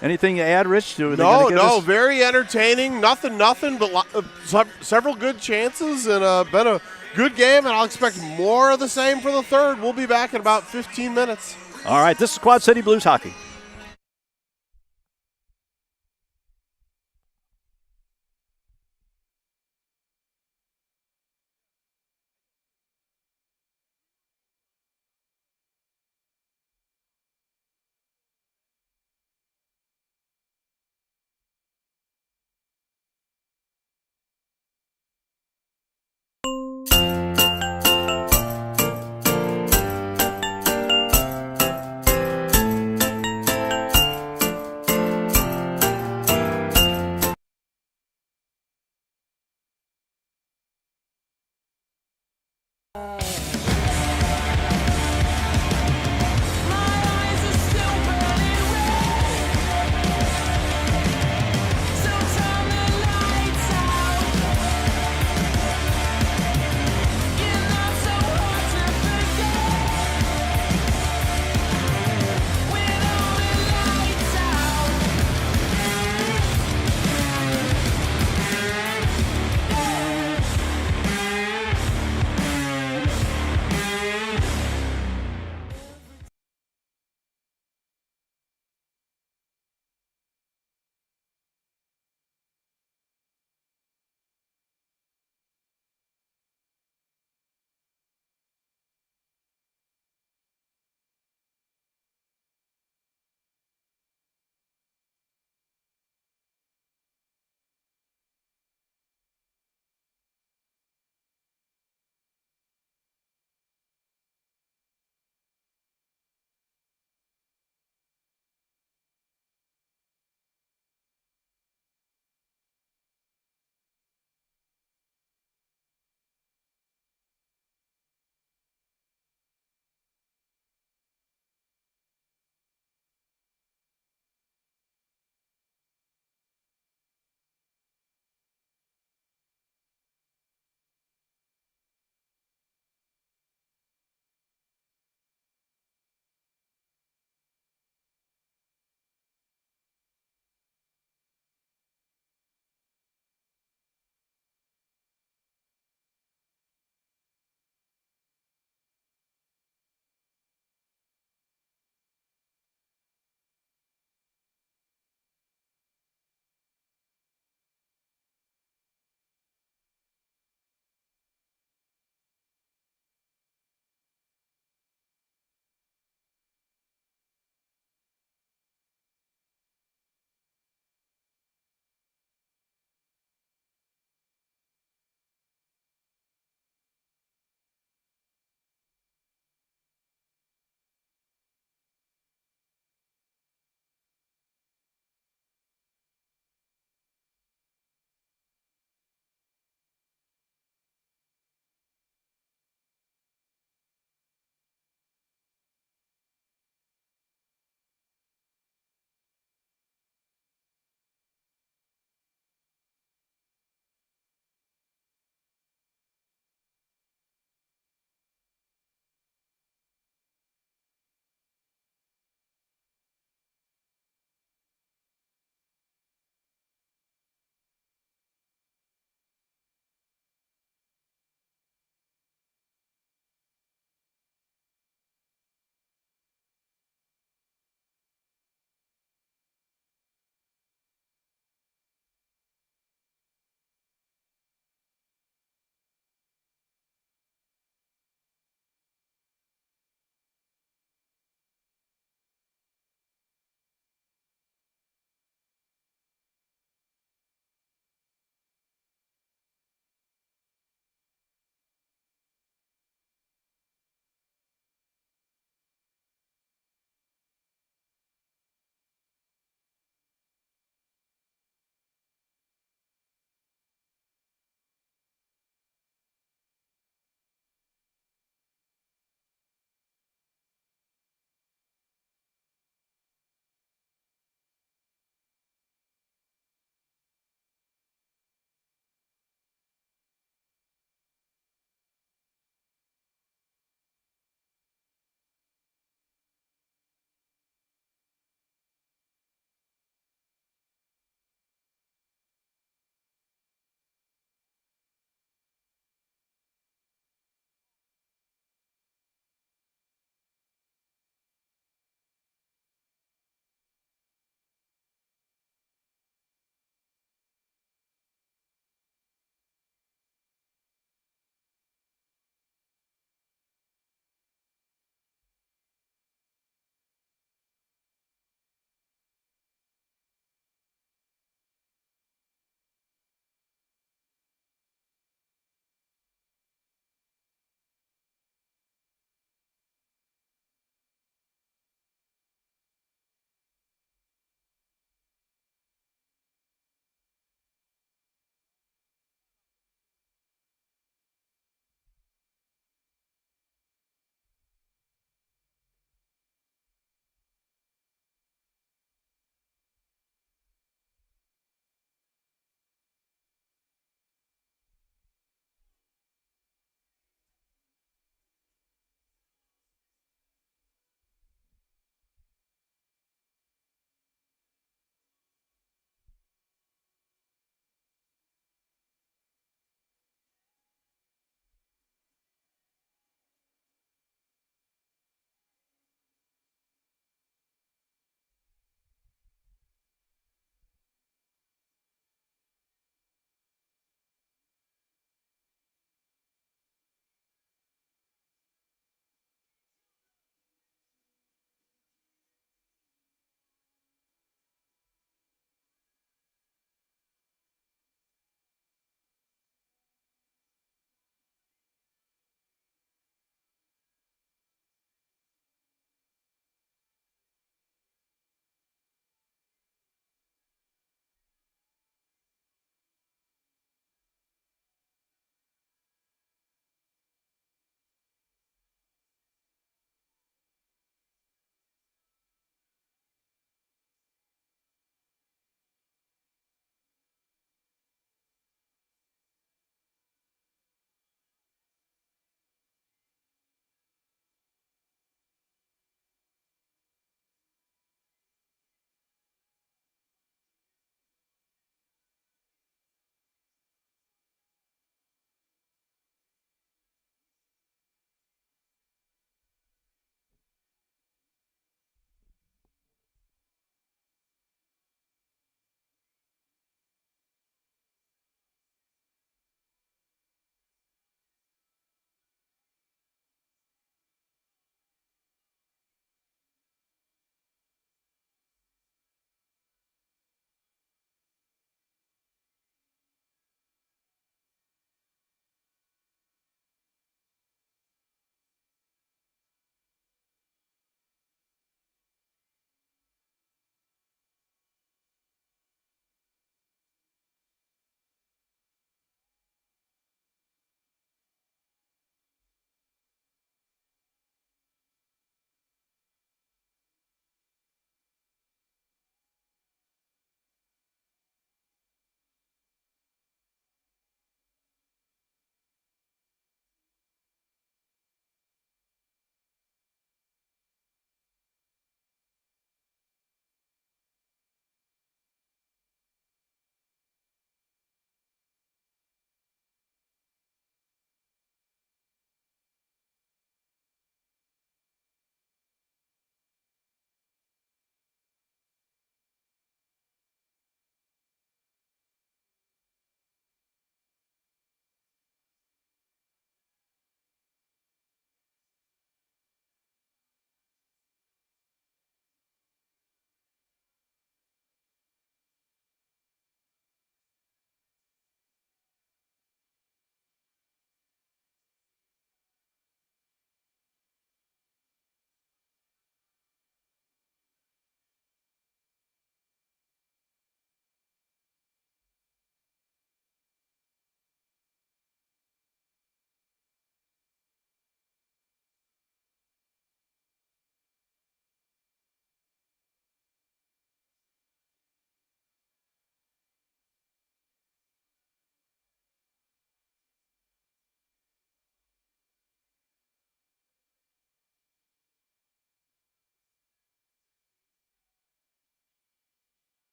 Anything to add, Rich? No, very entertaining. Nothing, but several good chances, and been a good game, and I'll expect more of the same for the third. We'll be back in about 15 minutes. All right, this is Quad City Blues Hockey.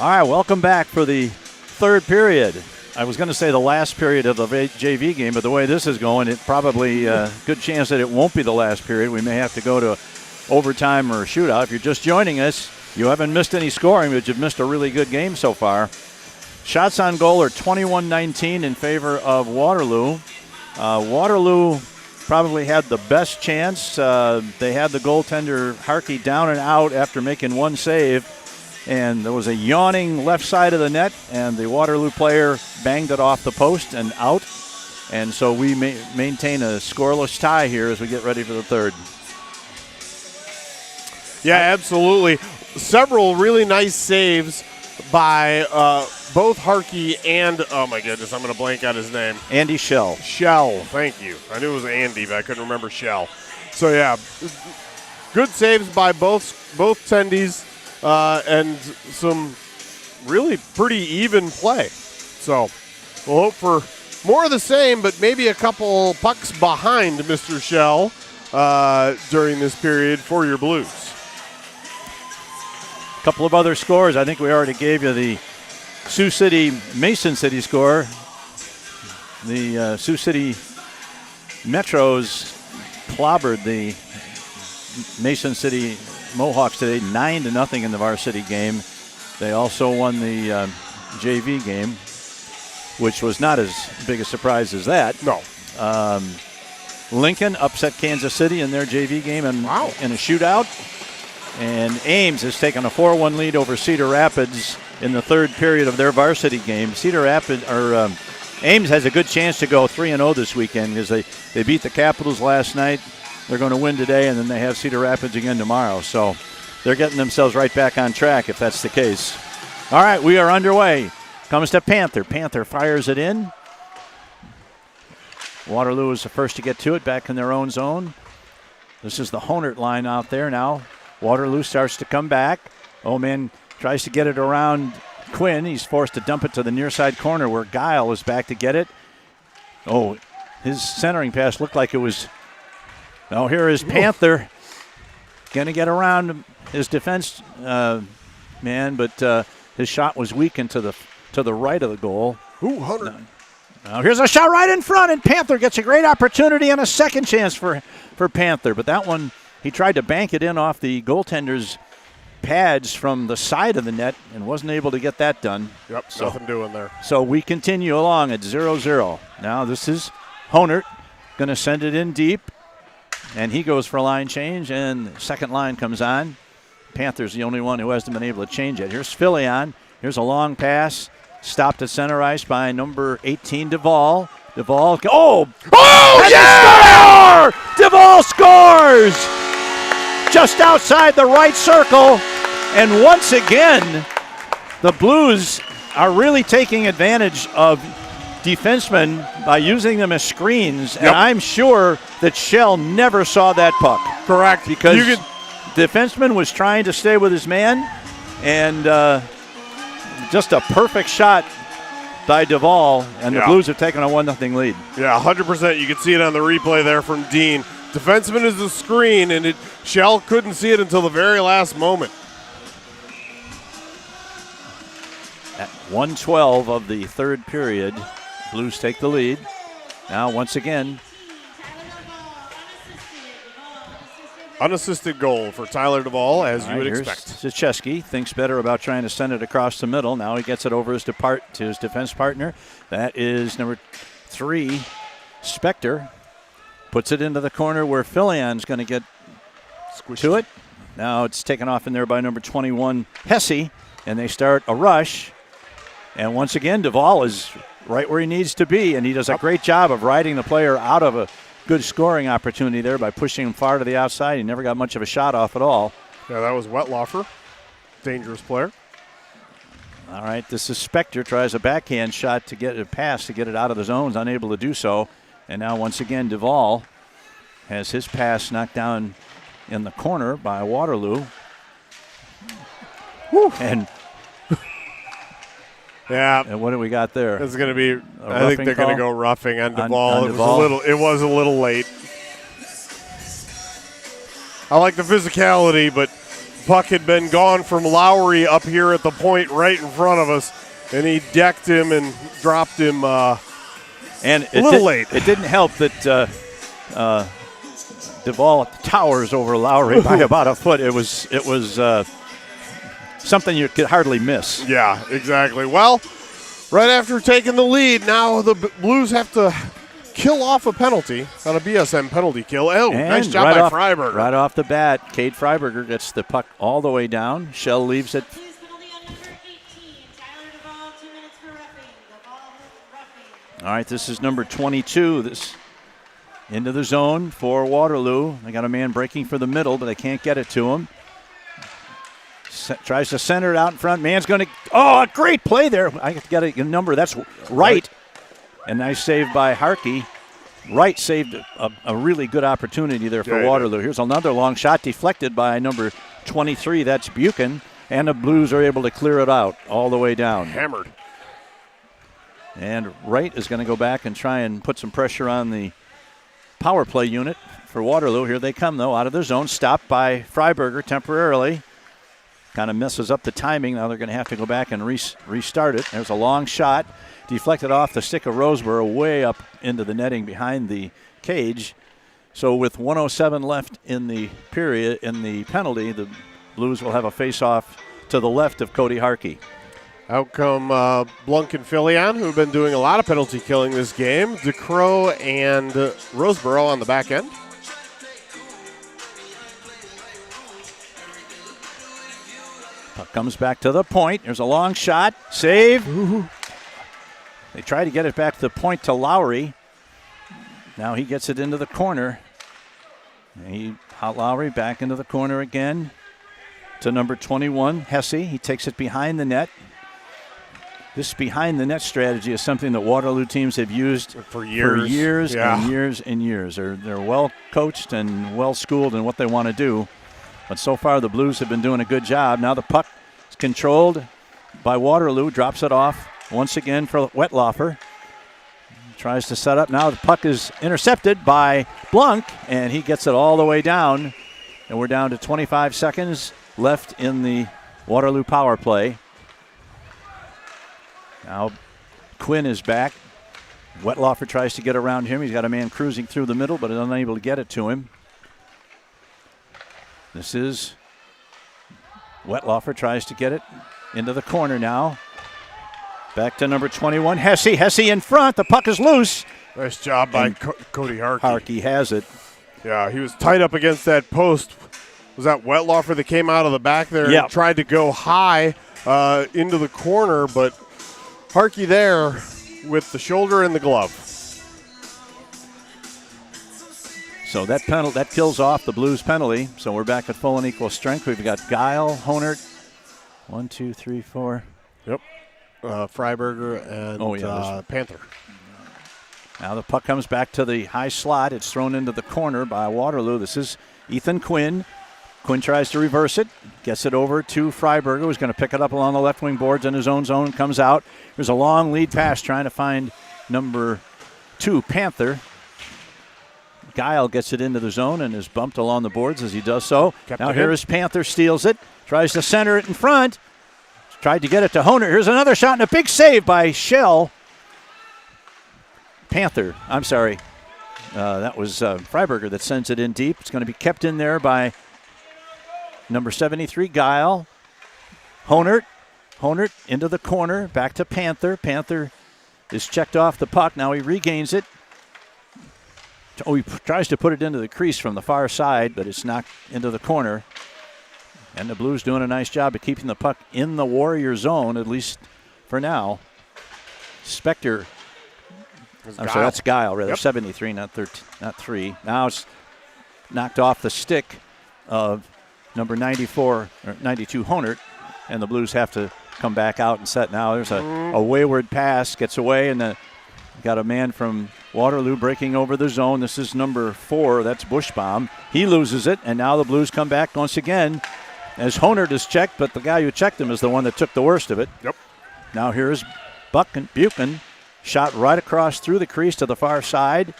All right, welcome back for the third period. I was going to say the last period of the JV game, but the way this is going, it probably good chance that it won't be the last period. We may have to go to overtime or shootout. If you're just joining us, you haven't missed any scoring, but you've missed a really good game so far. Shots on goal are 21-19 in favor of Waterloo. Waterloo probably had the best chance. They had the goaltender Harkey down and out after making one save, and there was a yawning left side of the net, and the Waterloo player banged it off the post and out. And so we maintain a scoreless tie here as we get ready for the third. Yeah, absolutely. Several really nice saves by both Harkey and, oh my goodness, I'm going to blank out his name. Andy Schell. Schell, thank you. I knew it was Andy, but I couldn't remember Schell. So yeah, good saves by both tendies and some really pretty even play. So we'll hope for more of the same, but maybe a couple pucks behind Mr. Schell during this period for your Blues. A couple of other scores. I think we already gave you the Sioux City, Mason City score. The Sioux City Metros clobbered the Mason City Mohawks today 9-0 in the varsity game. They also won the JV game, which was not as big a surprise as that. No. Lincoln upset Kansas City in their JV game in a shootout. And Ames has taken a 4-1 lead over Cedar Rapids in the third period of their varsity game. Ames has a good chance to go 3-0 this weekend because they beat the Capitals last night. They're going to win today, and then they have Cedar Rapids again tomorrow. So they're getting themselves right back on track if that's the case. All right, we are underway. Comes to Panther. Panther fires it in. Waterloo is the first to get to it, back in their own zone. This is the Honert line out there now. Waterloo starts to come back. Oman tries to get it around Quinn. He's forced to dump it to the near side corner where Guile is back to get it. Oh, his centering pass looked like it was... Now here is Panther. Going to get around his defense man, but his shot was weakened to the right of the goal. Hunter. Now here's a shot right in front, and Panther gets a great opportunity and a second chance for Panther. But that one, he tried to bank it in off the goaltender's pads from the side of the net and wasn't able to get that done. Yep, nothing doing there. So we continue along at 0-0. Now this is Honert going to send it in deep, and he goes for a line change, and the second line comes on. Panther's the only one who hasn't been able to change it. Here's Filion. Here's a long pass. Stopped at center ice by number 18, Duvall. Duvall. Oh, yeah! Duvall scores! Just outside the right circle. And once again, the Blues are really taking advantage of defensemen by using them as screens. Yep. And I'm sure that Schell never saw that puck. Correct. Because the defenseman was trying to stay with his man, and just a perfect shot by Duvall, and the Blues have taken a 1-0 lead. Yeah, 100%. You can see it on the replay there from Dean. Defenseman is the screen, and Schell couldn't see it until the very last moment. At 1:12 of the third period, Blues take the lead. Now, once again, unassisted goal for Tyler Duvall, as you would expect. Zacheski thinks better about trying to send it across the middle. Now he gets it over to his defense partner. That is number 3, Spector. Puts it into the corner where Filion's going to get to it. Now it's taken off in there by number 21, Hesse, and they start a rush. And once again, Duvall is right where he needs to be, and he does a great job of riding the player out of a good scoring opportunity there by pushing him far to the outside. He never got much of a shot off at all. Yeah, that was Wetlaufer. Dangerous player. All right, this is Spector. Tries a backhand shot to get a pass to get it out of the zones, unable to do so. And now once again, Duvall has his pass knocked down in the corner by Waterloo. Woo. And yeah, and what do we got there? It's going to be. I think they're going to go roughing on Duvall. It was a little late. I like the physicality, but puck had been gone from Lowry up here at the point right in front of us, and he decked him and dropped him and a little late. It didn't help that Duvall towers over Lowry by about a foot. It was something you could hardly miss. Yeah, exactly. Well, right after taking the lead, now the Blues have to kill off a penalty on a BSM penalty kill. Oh, and nice job by Freiberger. Right off the bat, Cade Freiberger gets the puck all the way down. Shell leaves it. All right, this is number 22. This into the zone for Waterloo. They got a man breaking for the middle, but they can't get it to him. Tries to center it out in front. Man's going to. Oh, a great play there. I got a number. That's right. A nice save by Harkey. Wright saved a really good opportunity there for Waterloo. Here's another long shot deflected by number 23. That's Buchan. And the Blues are able to clear it out all the way down. Hammered. And Wright is going to go back and try and put some pressure on the power play unit for Waterloo. Here they come, though, out of their zone. Stopped by Freiberger temporarily. Kind of messes up the timing. Now they're going to have to go back and restart it. There's a long shot. Deflected off the stick of Roseborough way up into the netting behind the cage. So with 1:07 left in the period, in the penalty, the Blues will have a face-off to the left of Cody Harkey. Out come Blunk and Filion, who have been doing a lot of penalty killing this game. DeCrow and Roseborough on the back end. Puck comes back to the point. There's a long shot. Save. Ooh. They try to get it back to the point to Lowry. Now he gets it into the corner. Lowry back into the corner again to number 21, Hesse. He takes it behind the net. This behind-the-net strategy is something that Waterloo teams have used for years and years and years. They're well coached and well schooled in what they want to do. But so far the Blues have been doing a good job. Now the puck is controlled by Waterloo. Drops it off once again for Wetlaufer. Tries to set up. Now the puck is intercepted by Blunk, and he gets it all the way down. And we're down to 25 seconds left in the Waterloo power play. Now Quinn is back. Wetlaufer tries to get around him. He's got a man cruising through the middle, but is unable to get it to him. This is Wetlaufer tries to get it into the corner now. Back to number 21, Hesse. Hesse in front. The puck is loose. Nice job by Cody Harkey. Harkey has it. Yeah, he was tight up against that post. Was that Wetlaufer that came out of the back there and tried to go high into the corner, but Harkey there with the shoulder and the glove. So that penalty, that kills off the Blues penalty. So we're back at full and equal strength. We've got Guile, Honert, 1, 2, 3, 4. Yep. Freiberger and Panther. Now the puck comes back to the high slot. It's thrown into the corner by Waterloo. This is Ethan Quinn. Quinn tries to reverse it, gets it over to Freiberger, who's going to pick it up along the left wing boards in his own zone, comes out. There's a long lead pass trying to find number 2, Panther. Guile gets it into the zone and is bumped along the boards as he does so. Now here is Panther, steals it, tries to center it in front, tried to get it to Honert. Here's another shot and a big save by Shell. Panther, I'm sorry. That was Freiberger that sends it in deep. It's going to be kept in there by number 73, Guile. Honert into the corner, back to Panther. Panther is checked off the puck. Now he regains it. Oh, he tries to put it into the crease from the far side, but it's knocked into the corner. And the Blues doing a nice job of keeping the puck in the Warrior zone, at least for now. Spector. I'm sorry, that's Guile, rather. 73, not 3. Now it's knocked off the stick of number 94, or 92, Honert, and the Blues have to come back out and set. Now there's a wayward pass, gets away, and got a man from Waterloo breaking over the zone. This is number 4, that's Bushbaum. He loses it, and now the Blues come back once again as Honert is checked, but the guy who checked him is the one that took the worst of it. Yep. Now here's Buchan, shot right across through the crease to the far side.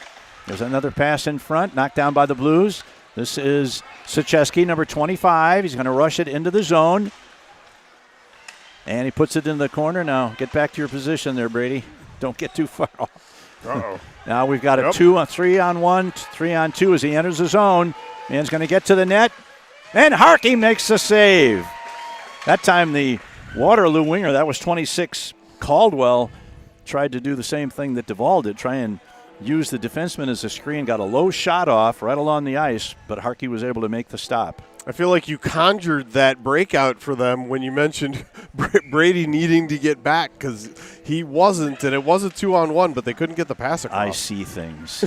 There's another pass in front, knocked down by the Blues. This is Sucheski, number 25. He's going to rush it into the zone. And he puts it in the corner. Now, get back to your position there, Brady. Don't get too far off. Uh-oh. Now we've got a 3-on-1, 3-on-2 as he enters the zone. Man's going to get to the net. And Harkey makes the save. That time the Waterloo winger, that was 26, Caldwell, tried to do the same thing that Duvall did, try and use the defenseman as a screen, got a low shot off right along the ice, but Harkey was able to make the stop. I feel like you conjured that breakout for them when you mentioned Brady needing to get back because he wasn't, and it was a 2-on-1, but they couldn't get the pass across. I see things.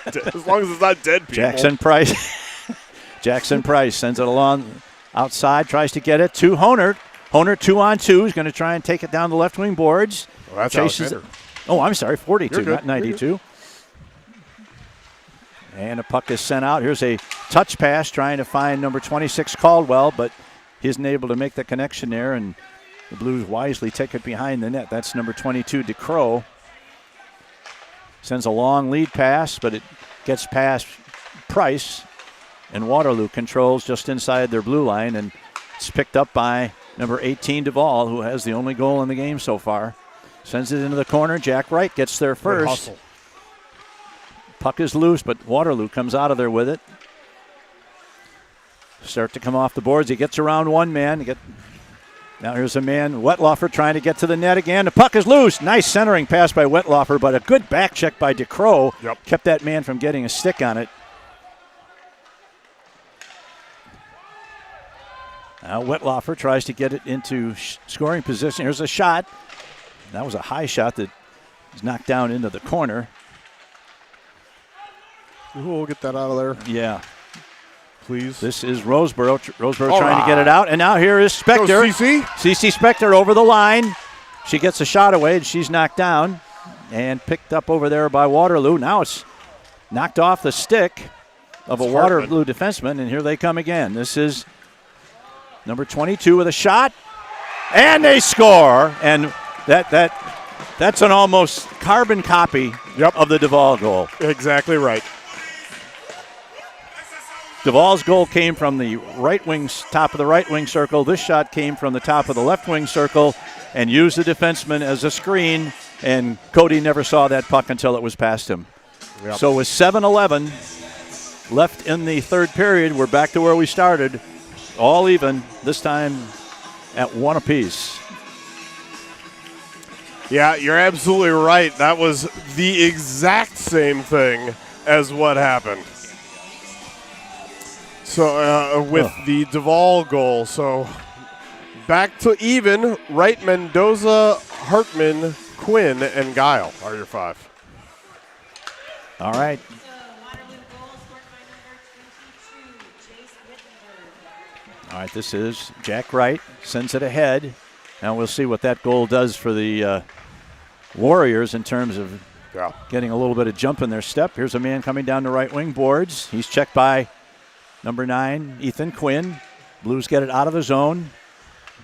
As long as it's not dead people. Jackson Price sends it along outside, tries to get it to Honer. Honer 2-on-2 is going to try and take it down the left wing boards. Well, that's chases it. Oh, I'm sorry, 42, not 92. And a puck is sent out. Here's a touch pass trying to find number 26 Caldwell, but he isn't able to make the connection there, and the Blues wisely take it behind the net. That's number 22 DeCrow. Sends a long lead pass, but it gets past Price, and Waterloo controls just inside their blue line, and it's picked up by number 18 Duvall, who has the only goal in the game so far. Sends it into the corner. Jack Wright gets there first. Puck is loose, but Waterloo comes out of there with it. Start to come off the boards. He gets around one man. Now here's a man, Wetlaufer, trying to get to the net again. The puck is loose. Nice centering pass by Wetlaufer, but a good back check by DeCrow kept that man from getting a stick on it. Now Wetlaufer tries to get it into scoring position. Here's a shot. That was a high shot that was knocked down into the corner. We'll get that out of there. Yeah. Please. This is Roseboro. Roseboro trying to get it out. And now here is Spector. CC Spector over the line. She gets a shot away, and she's knocked down and picked up over there by Waterloo. Now it's knocked off the stick of a Waterloo defenseman, and here they come again. This is number 22 with a shot, and they score. And that's an almost carbon copy of the Duvall goal. Exactly right. Duvall's goal came from the right wing, top of the right wing circle. This shot came from the top of the left wing circle and used the defenseman as a screen, and Cody never saw that puck until it was past him. Yep. So with 7:11 left in the third period, we're back to where we started, all even, this time at one apiece. Yeah, you're absolutely right. That was the exact same thing as what happened. So with the Duvall goal, so back to even. Wright, Mendoza, Hartman, Quinn, and Guile are your five. All right. All right, this is Jack Wright, sends it ahead. Now we'll see what that goal does for the Warriors in terms of getting a little bit of jump in their step. Here's a man coming down the right wing boards. He's checked by number 9, Ethan Quinn. Blues get it out of the zone,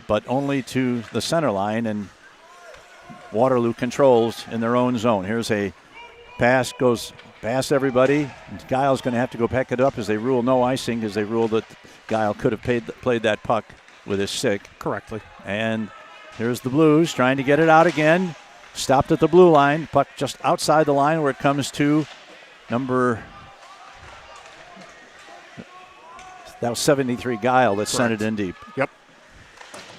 but only to the center line, and Waterloo controls in their own zone. Here's a pass, goes past everybody. Guile's going to have to go pick it up as they rule no icing, because they rule that Guile could have played that puck with his stick correctly. And here's the Blues trying to get it out again. Stopped at the blue line. Puck just outside the line where it comes to number... That was 73 Guile that sent it in deep. Yep.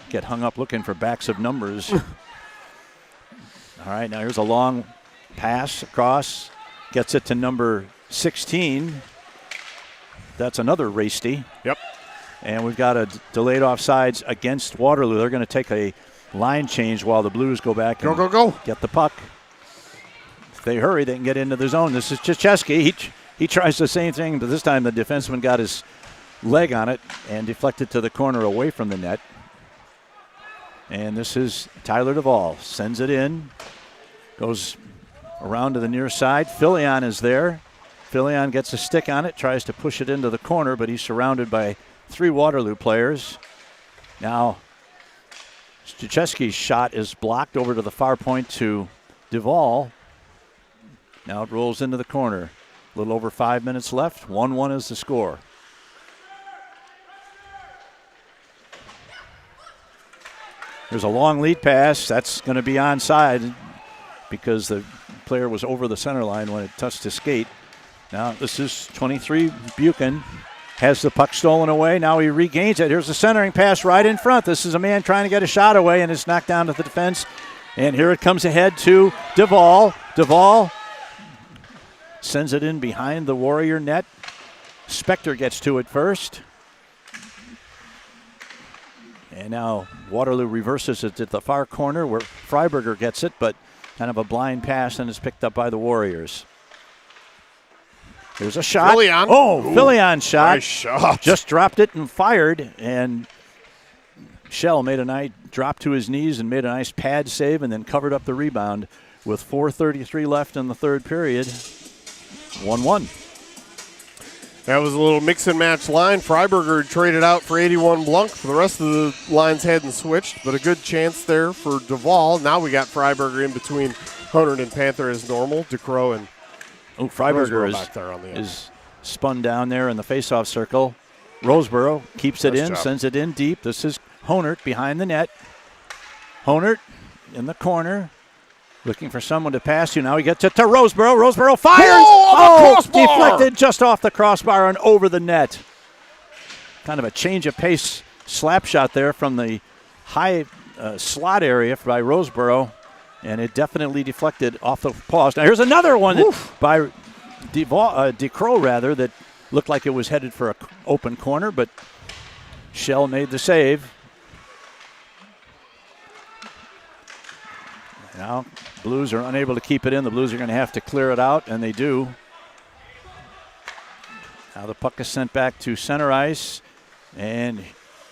Get hung up looking for backs of numbers. All right, now here's a long pass across. Gets it to number 16. That's another Rasty. Yep. And we've got a delayed offsides against Waterloo. They're going to take a line change while the Blues go back and go. Get the puck. If they hurry, they can get into the zone. This is Krzyzewski. He tries the same thing, but this time the defenseman got his leg on it and deflected to the corner away from the net. And this is Tyler Duvall. Sends it in. Goes around to the near side. Filion is there. Filion gets a stick on it. Tries to push it into the corner, but he's surrounded by 3 Waterloo players. Now, Krzyzewski's shot is blocked over to the far point to Duvall. Now it rolls into the corner. A little over 5 minutes left. 1-1 is the score. There's a long lead pass. That's going to be onside because the player was over the center line when it touched his skate. Now this is 23 Buchan. Has the puck stolen away. Now he regains it. Here's the centering pass right in front. This is a man trying to get a shot away, and it's knocked down to the defense. And here it comes ahead to Duvall. Duvall sends it in behind the Warrior net. Spector gets to it first. And now Waterloo reverses it at the far corner where Freiberger gets it, but kind of a blind pass, and it's picked up by the Warriors. There's a shot. Filion. Oh, Filion shot. Nice shot. Just dropped it and fired, and Shell made a nice drop to his knees and made a nice pad save and then covered up the rebound with 4:33 left in the third period. 1-1. That was a little mix and match line. Freiberger traded out for 81 Blunk. For the rest of the lines hadn't switched, but a good chance there for Duvall. Now we got Freiberger in between Hunter and Panther as normal. DeCrow and Freiberger back there on the end. is spun down there in the faceoff circle. Roseborough keeps it Nice in, job. sends it in deep. This is Honert behind the net. Honert in the corner, looking for someone to pass to. Now he gets it to Roseborough. Roseborough fires. Oh, on the crossbar! Deflected just off the crossbar and over the net. Kind of a change of pace slap shot there from the high slot area by Roseborough, and it definitely deflected off the post. Now here's another one by DeCrow rather that looked like it was headed for an open corner, but Shell made the save. Now Blues are unable to keep it in. The Blues are going to have to clear it out, and they do. Now the puck is sent back to center ice, and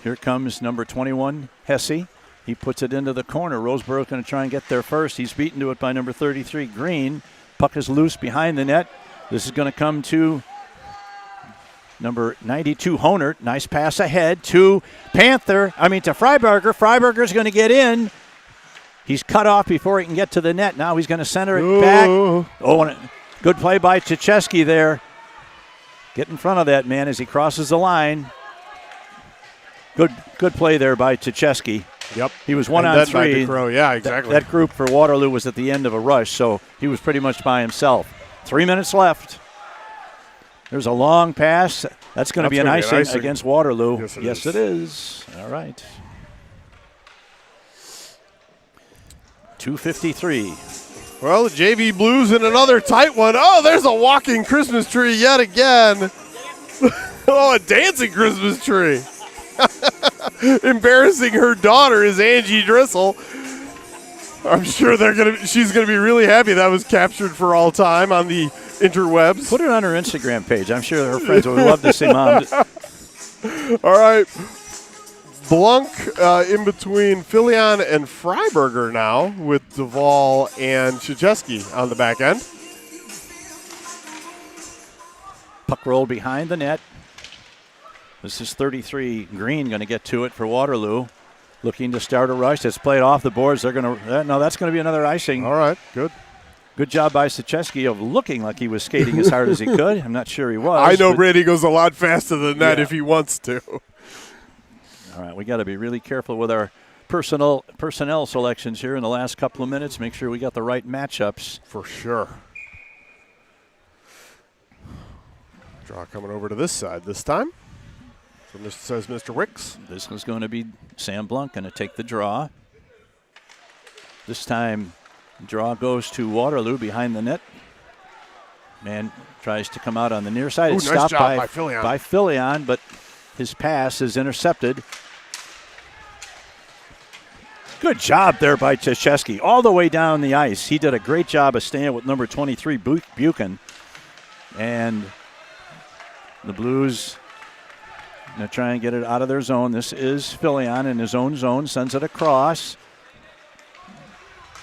here comes number 21, Hesse. He puts it into the corner. Roseborough's going to try and get there first. He's beaten to it by number 33, Green. Puck is loose behind the net. This is going to come to number 92, Honert. Nice pass ahead to Freiberger. Freiberger's going to get in. He's cut off before he can get to the net. Now he's going to center it back. Oh, and good play by Tchaikovsky there. Get in front of that man as he crosses the line. Good play there by Tchaikovsky. Yep. He was 1-on-3. Yeah, exactly. That group for Waterloo was at the end of a rush, so he was pretty much by himself. 3 minutes left. There's a long pass. That's going to be an icing against Waterloo. Yes, it is. All right. 2:53. Well, the JV Blues in another tight one. Oh, there's a walking Christmas tree yet again. Oh, a dancing Christmas tree. Embarrassing her daughter is Angie Driscoll. I'm sure she's gonna be really happy that was captured for all time on the interwebs. Put it on her Instagram page. I'm sure her friends would love to see Mom. All right. Blunk in between Filion and Freiberger now with Duvall and Tchaikovsky on the back end. Puck roll behind the net. This is 33 Green going to get to it for Waterloo. Looking to start a rush. It's played off the boards. They're going to no. That's going to be another icing. All right, good. Good job by Tchaikovsky of looking like he was skating as hard as he could. I'm not sure he was. I know Brady goes a lot faster than that if he wants to. All right, we got to be really careful with our personnel selections here in the last couple of minutes. Make sure we got the right matchups. For sure. Draw coming over to this side this time. So says Mr. Wicks. This is going to be Sam Blunt going to take the draw. This time, draw goes to Waterloo behind the net. Man tries to come out on the near side. It's nice stopped job by Filion, but his pass is intercepted. Good job there by Tchaikovsky all the way down the ice. He did a great job of staying with number 23, Buchan. And the Blues going to try and get it out of their zone. This is Filion in his own zone, sends it across.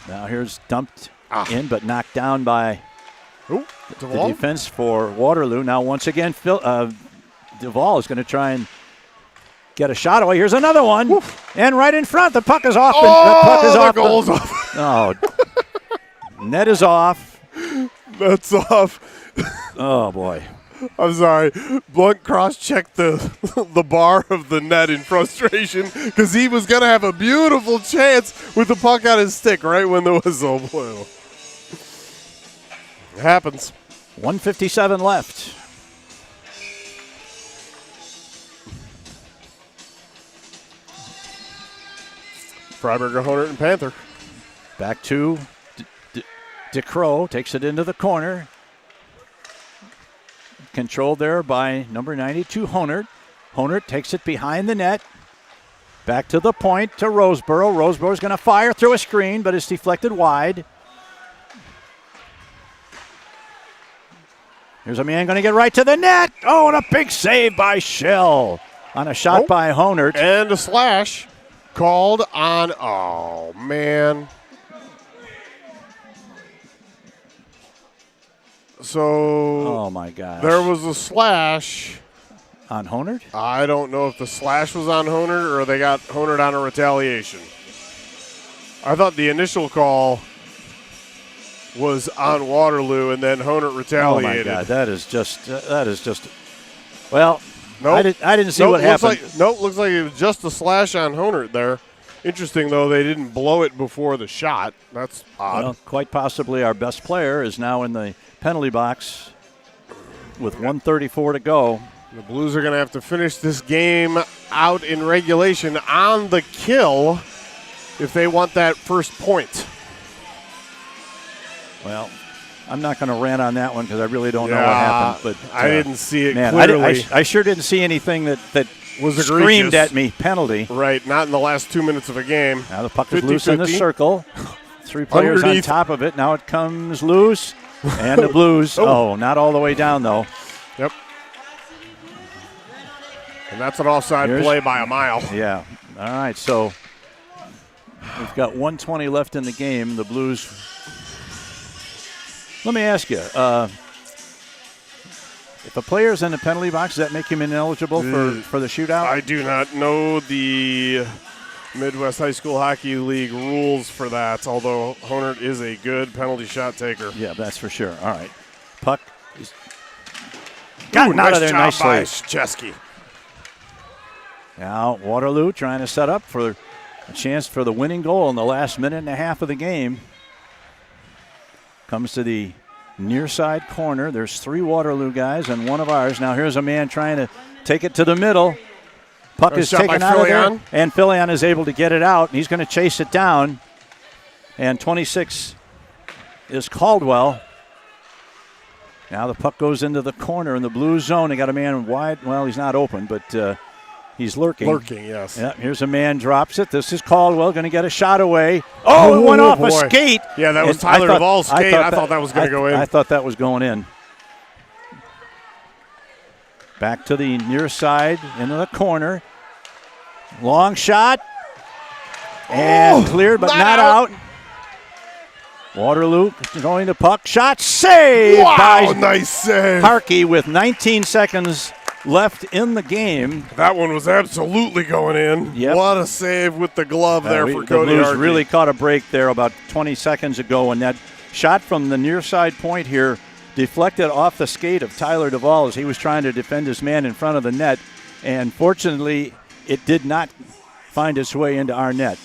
Now here's dumped in, but knocked down by the defense for Waterloo. Now once again, Duvall is going to try and get a shot away. Here's another one. Woof. And right in front. The puck is off. The goal's off. Oh, net is off. That's off. Oh, boy. I'm sorry. Blunt cross-checked the bar of the net in frustration because he was going to have a beautiful chance with the puck on his stick right when the whistle blew. It happens. 1:57 left. Freiburg, Honert, and Panther. Back to DeCrow. Takes it into the corner. Controlled there by number 92, Honert. Honert takes it behind the net. Back to the point to Roseboro. Roseboro's going to fire through a screen, but it's deflected wide. Here's a man going to get right to the net. Oh, and a big save by Shell on a shot by Honert. And a slash called on, oh, man. So, oh my gosh. There was a slash. On Honert? I don't know if the slash was on Honert or they got Honert on a retaliation. I thought the initial call was on Waterloo and then Honert retaliated. Oh my God, that is just, well, nope. I didn't see what happened. Looks like it was just a slash on Honert there. Interesting, though, they didn't blow it before the shot. That's odd. Well, quite possibly our best player is now in the penalty box with 1:34 to go. The Blues are going to have to finish this game out in regulation on the kill if they want that first point. Well, I'm not going to rant on that one because I really don't know what happened. But I didn't see it man, clearly. I sure didn't see anything that was screamed egregious. at me penalty. Right, not in the last 2 minutes of a game. Now the puck is loose in the circle. 3 players Underneath. on top of it. Now it comes loose. And the Blues, not all the way down, though. Yep. And that's an offside play by a mile. Yeah. All right, so we've got 1:20 left in the game. The Blues. Let me ask you, if a player's in the penalty box, does that make him ineligible for the shootout? I do not know the Midwest High School Hockey League rules for that, although Honert is a good penalty shot taker. Yeah, that's for sure. All right. Puck is gotten out of there nicely. By Chesky. Now Waterloo trying to set up for a chance for the winning goal in the last minute and a half of the game. Comes to the near side corner. There's 3 Waterloo guys and 1 of ours. Now here's a man trying to take it to the middle. Puck is taken out of there, and Filion is able to get it out. He's going to chase it down. And 26 is Caldwell. Now the puck goes into the corner in the blue zone. They got a man wide. Well, he's not open, but he's lurking. Lurking, yes. Yeah, here's a man, drops it. This is Caldwell going to get a shot away. Oh, it went off a skate. Yeah, that was Tyler Duvall's skate. I thought that was going to go in. I thought that was going in. Back to the near side, into the corner. Long shot. And cleared, but not out. Waterloo going to puck. Shot saved by nice save. Harkey with 19 seconds left in the game. That one was absolutely going in. Yep. What a save with the glove there for Cody The Blues Harkey. really caught a break there about 20 seconds ago, and that shot from the near side point here deflected off the skate of Tyler Duvall as he was trying to defend his man in front of the net, and fortunately it did not find its way into our net.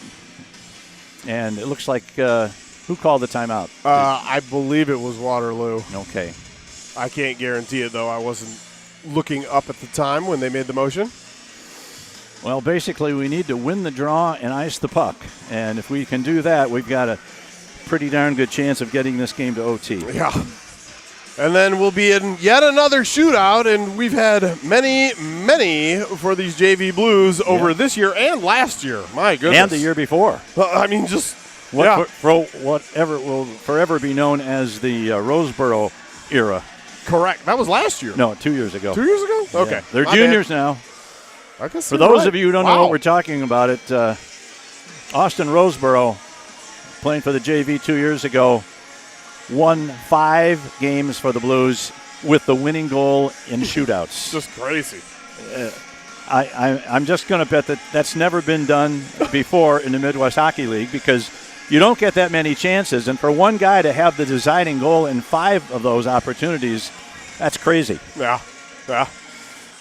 And it looks like who called the timeout? I believe it was Waterloo. Okay. I can't guarantee it, though. I wasn't looking up at the time when they made the motion. Well, basically we need to win the draw and ice the puck, and if we can do that, we've got a pretty darn good chance of getting this game to OT. Yeah. And then we'll be in yet another shootout, and we've had many for these JV Blues over this year and last year. My goodness. And the year before. I mean, just for whatever will forever be known as the Roseboro era. Correct. That was last year. No, 2 years ago. 2 years ago? Okay. Yeah. They're juniors now. For those of you who don't know what we're talking about, Austin Roseboro, playing for the JV 2 years ago, won 5 games for the Blues with the winning goal in shootouts. Just crazy. I'm just going to bet that that's never been done before in the Midwest Hockey League because you don't get that many chances. And for one guy to have the deciding goal in 5 of those opportunities That's crazy. Yeah.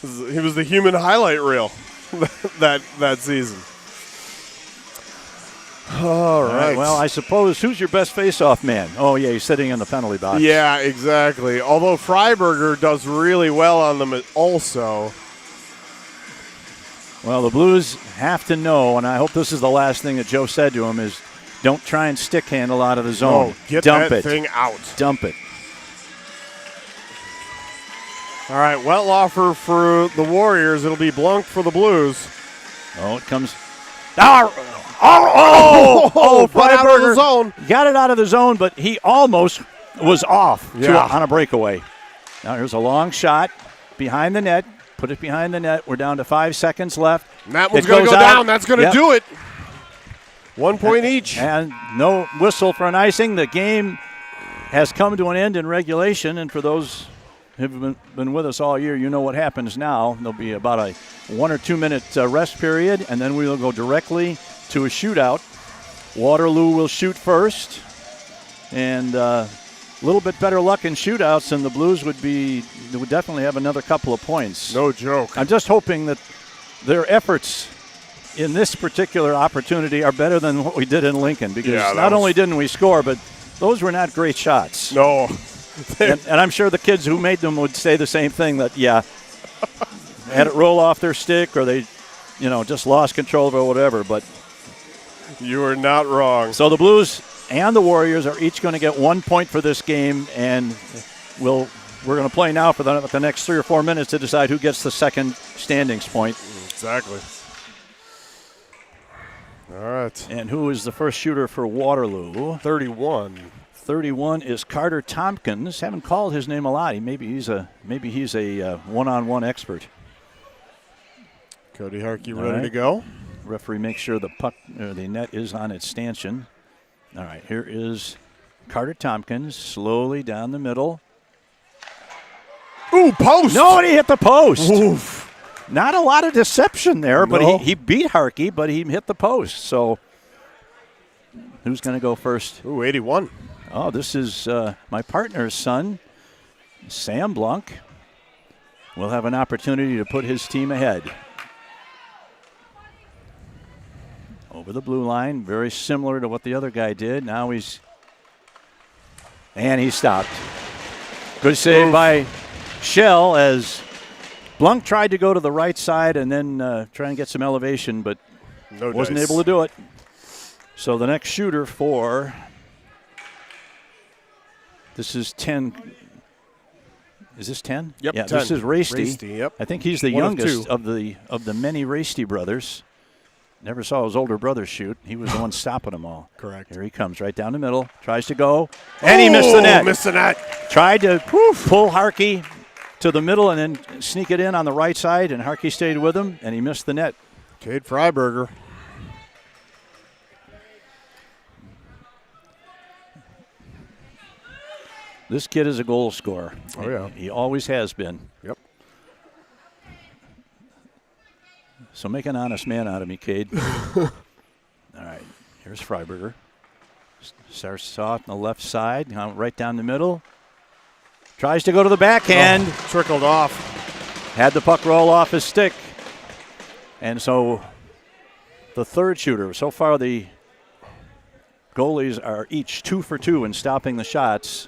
He was the human highlight reel that season. All right. Well, I suppose, who's your best face-off man? Oh, yeah, he's sitting in the penalty box. Yeah, exactly. Although Freiberger does really well on them also. Well, the Blues have to know, and I hope this is the last thing that Joe said to him, is don't try and stick handle out of the zone. No, get Dump that it. thing out. Dump it. All right, Wetlaufer for the Warriors. It'll be Blunk for the Blues. Oh, it comes. Put out of the zone. Got it out of the zone, but he almost was off Yeah. on a breakaway. Now here's a long shot behind the net. Put it behind the net. We're down to 5 seconds left. And that one's It going to goes go out. down. That's going to do it. 1 point each. And no whistle for an icing. The game has come to an end in regulation, and for those who've been with us all year, you know what happens now. There'll be about a 1 or 2 minute rest period, and then we will go directly to a shootout. Waterloo will shoot first, and a little bit better luck in shootouts, and the Blues would definitely have another couple of points. No joke. I'm just hoping that their efforts in this particular opportunity are better than what we did in Lincoln, because not only didn't we score, but those were not great shots. No. and I'm sure the kids who made them would say the same thing, that, had it roll off their stick, or they, just lost control of it or whatever. But you are not wrong. So the Blues and the Warriors are each going to get 1 point for this game, and we're going to play now for the next 3 or 4 minutes to decide who gets the second standings point. Exactly. All right. And who is the first shooter for Waterloo? 31. 31 is Carter Tompkins. Haven't called his name a lot. Maybe he's a one-on-one expert. Cody Harkey ready to go. Referee makes sure the puck or the net is on its stanchion. All right, here is Carter Tompkins slowly down the middle. Ooh, post! No, and he hit the post. Oof. Not a lot of deception there, but No. he beat Harkey, but he hit the post. So who's going to go first? Ooh, 81. Oh, this is my partner's son, Sam Blunk. Will have an opportunity to put his team ahead. Over the blue line, very similar to what the other guy did. Now he stopped. Good save by Shell, as Blunk tried to go to the right side and then try and get some elevation, but wasn't able to do it. So the next shooter for, this is 10. Is this 10? Yep, yeah, 10. This is Rasty. Rasty, yep. I think he's the One of youngest two. of the many Rasty brothers. Never saw his older brother shoot. He was the one stopping them all. Correct. Here he comes, right down the middle. Tries to go, and he missed the net. Missed the net. Tried to pull Harkey to the middle and then sneak it in on the right side, and Harkey stayed with him, and he missed the net. Cade Freiberger. This kid is a goal scorer. Oh, yeah. He always has been. Yep. So make an honest man out of me, Cade. All right, here's Freiberger. Starts off on the left side, right down the middle. Tries to go to the backhand. Trickled off. Had the puck roll off his stick. And so the third shooter. So far the goalies are each 2 for 2 in stopping the shots.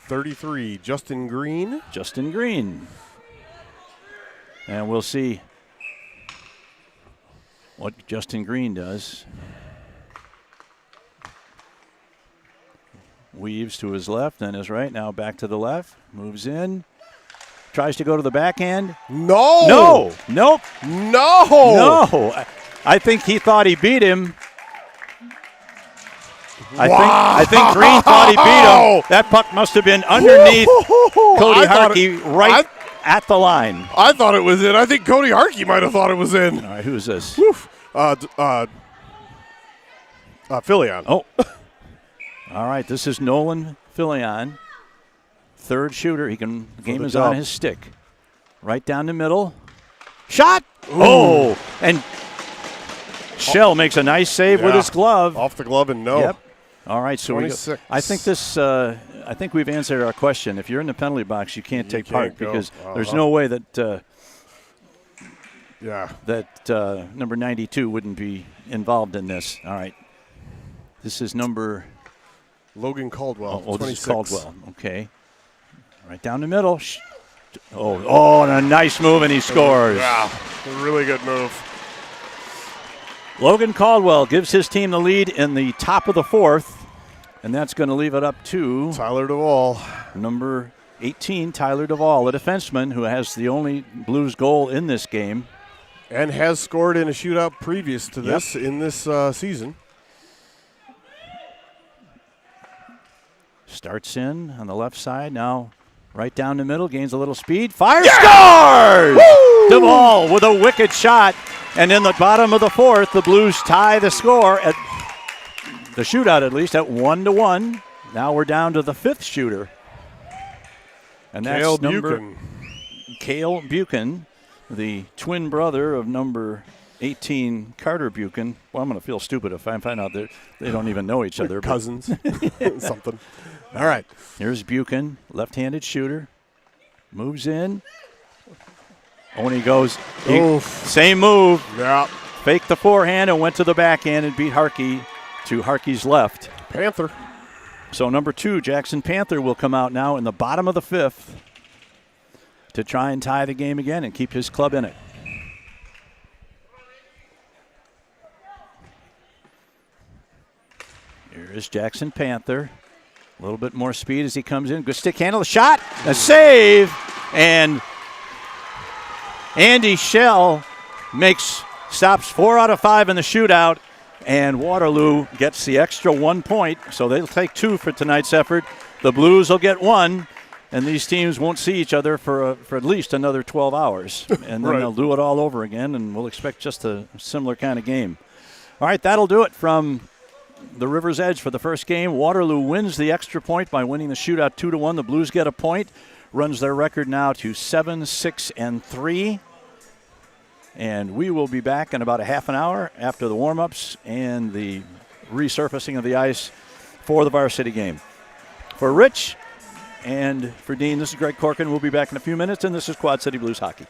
33, Justin Green. Justin Green. And we'll see what Justin Green does. Weaves to his left and his right. Now back to the left. Moves in. Tries to go to the backhand. No! No! Nope. No! No! I think he thought he beat him. I think Green thought he beat him. That puck must have been underneath Cody Harkey at the line. I thought it was in. I think Cody Harkey might have thought it was in. All right, who's this? Filion. Oh. All right, this is Nolan Filion. Third shooter. The game is on his stick. Right down the middle. Shot! Ooh. Oh! And Shell makes a nice save with his glove. Off the glove and no. Yep. All right, so 26. I think this. I think we've answered our question. If you're in the penalty box, you can't take part because there's no way that. That number 92 wouldn't be involved in this. All right, this is number. Logan Caldwell. Oh, 26. this is Caldwell. Okay, right down the middle. Oh, and a nice move, and he scores. Wow, a really good move. Logan Caldwell gives his team the lead in the top of the fourth, and that's going to leave it up to Tyler Duvall. Number 18, Tyler Duvall, a defenseman who has the only Blues goal in this game. And has scored in a shootout previous to this in this season. Starts in on the left side, now right down the middle, gains a little speed, fires, scores! Woo! Duvall with a wicked shot. And in the bottom of the fourth, the Blues tie the score at the shootout, at least, at 1-1. Now we're down to the fifth shooter. And that's Cale Buchan, the twin brother of number 18, Carter Buchan. Well, I'm going to feel stupid if I find out that they don't even know each other. Cousins. Something. All right. Here's Buchan, left-handed shooter. Moves in. When he goes, same move. Yeah. Faked the forehand and went to the backhand and beat Harkey to Harkey's left. Panther. So number 2, Jackson Panther, will come out now in the bottom of the fifth to try and tie the game again and keep his club in it. Here is Jackson Panther. A little bit more speed as he comes in. Good stick handle, a shot, a save, and Andy Schell stops 4 out of 5 in the shootout, and Waterloo gets the extra 1 point, so they'll take 2 for tonight's effort. The Blues will get 1, and these teams won't see each other for at least another 12 hours, and then they'll do it all over again, and we'll expect just a similar kind of game. All right, that'll do it from the River's Edge for the first game. Waterloo wins the extra point by winning the shootout 2-1. The Blues get a point. Runs their record now to 7-6-3. And we will be back in about a half an hour after the warm-ups and the resurfacing of the ice for the Varsity game. For Rich and for Dean, this is Greg Corkin. We'll be back in a few minutes, and this is Quad City Blues Hockey.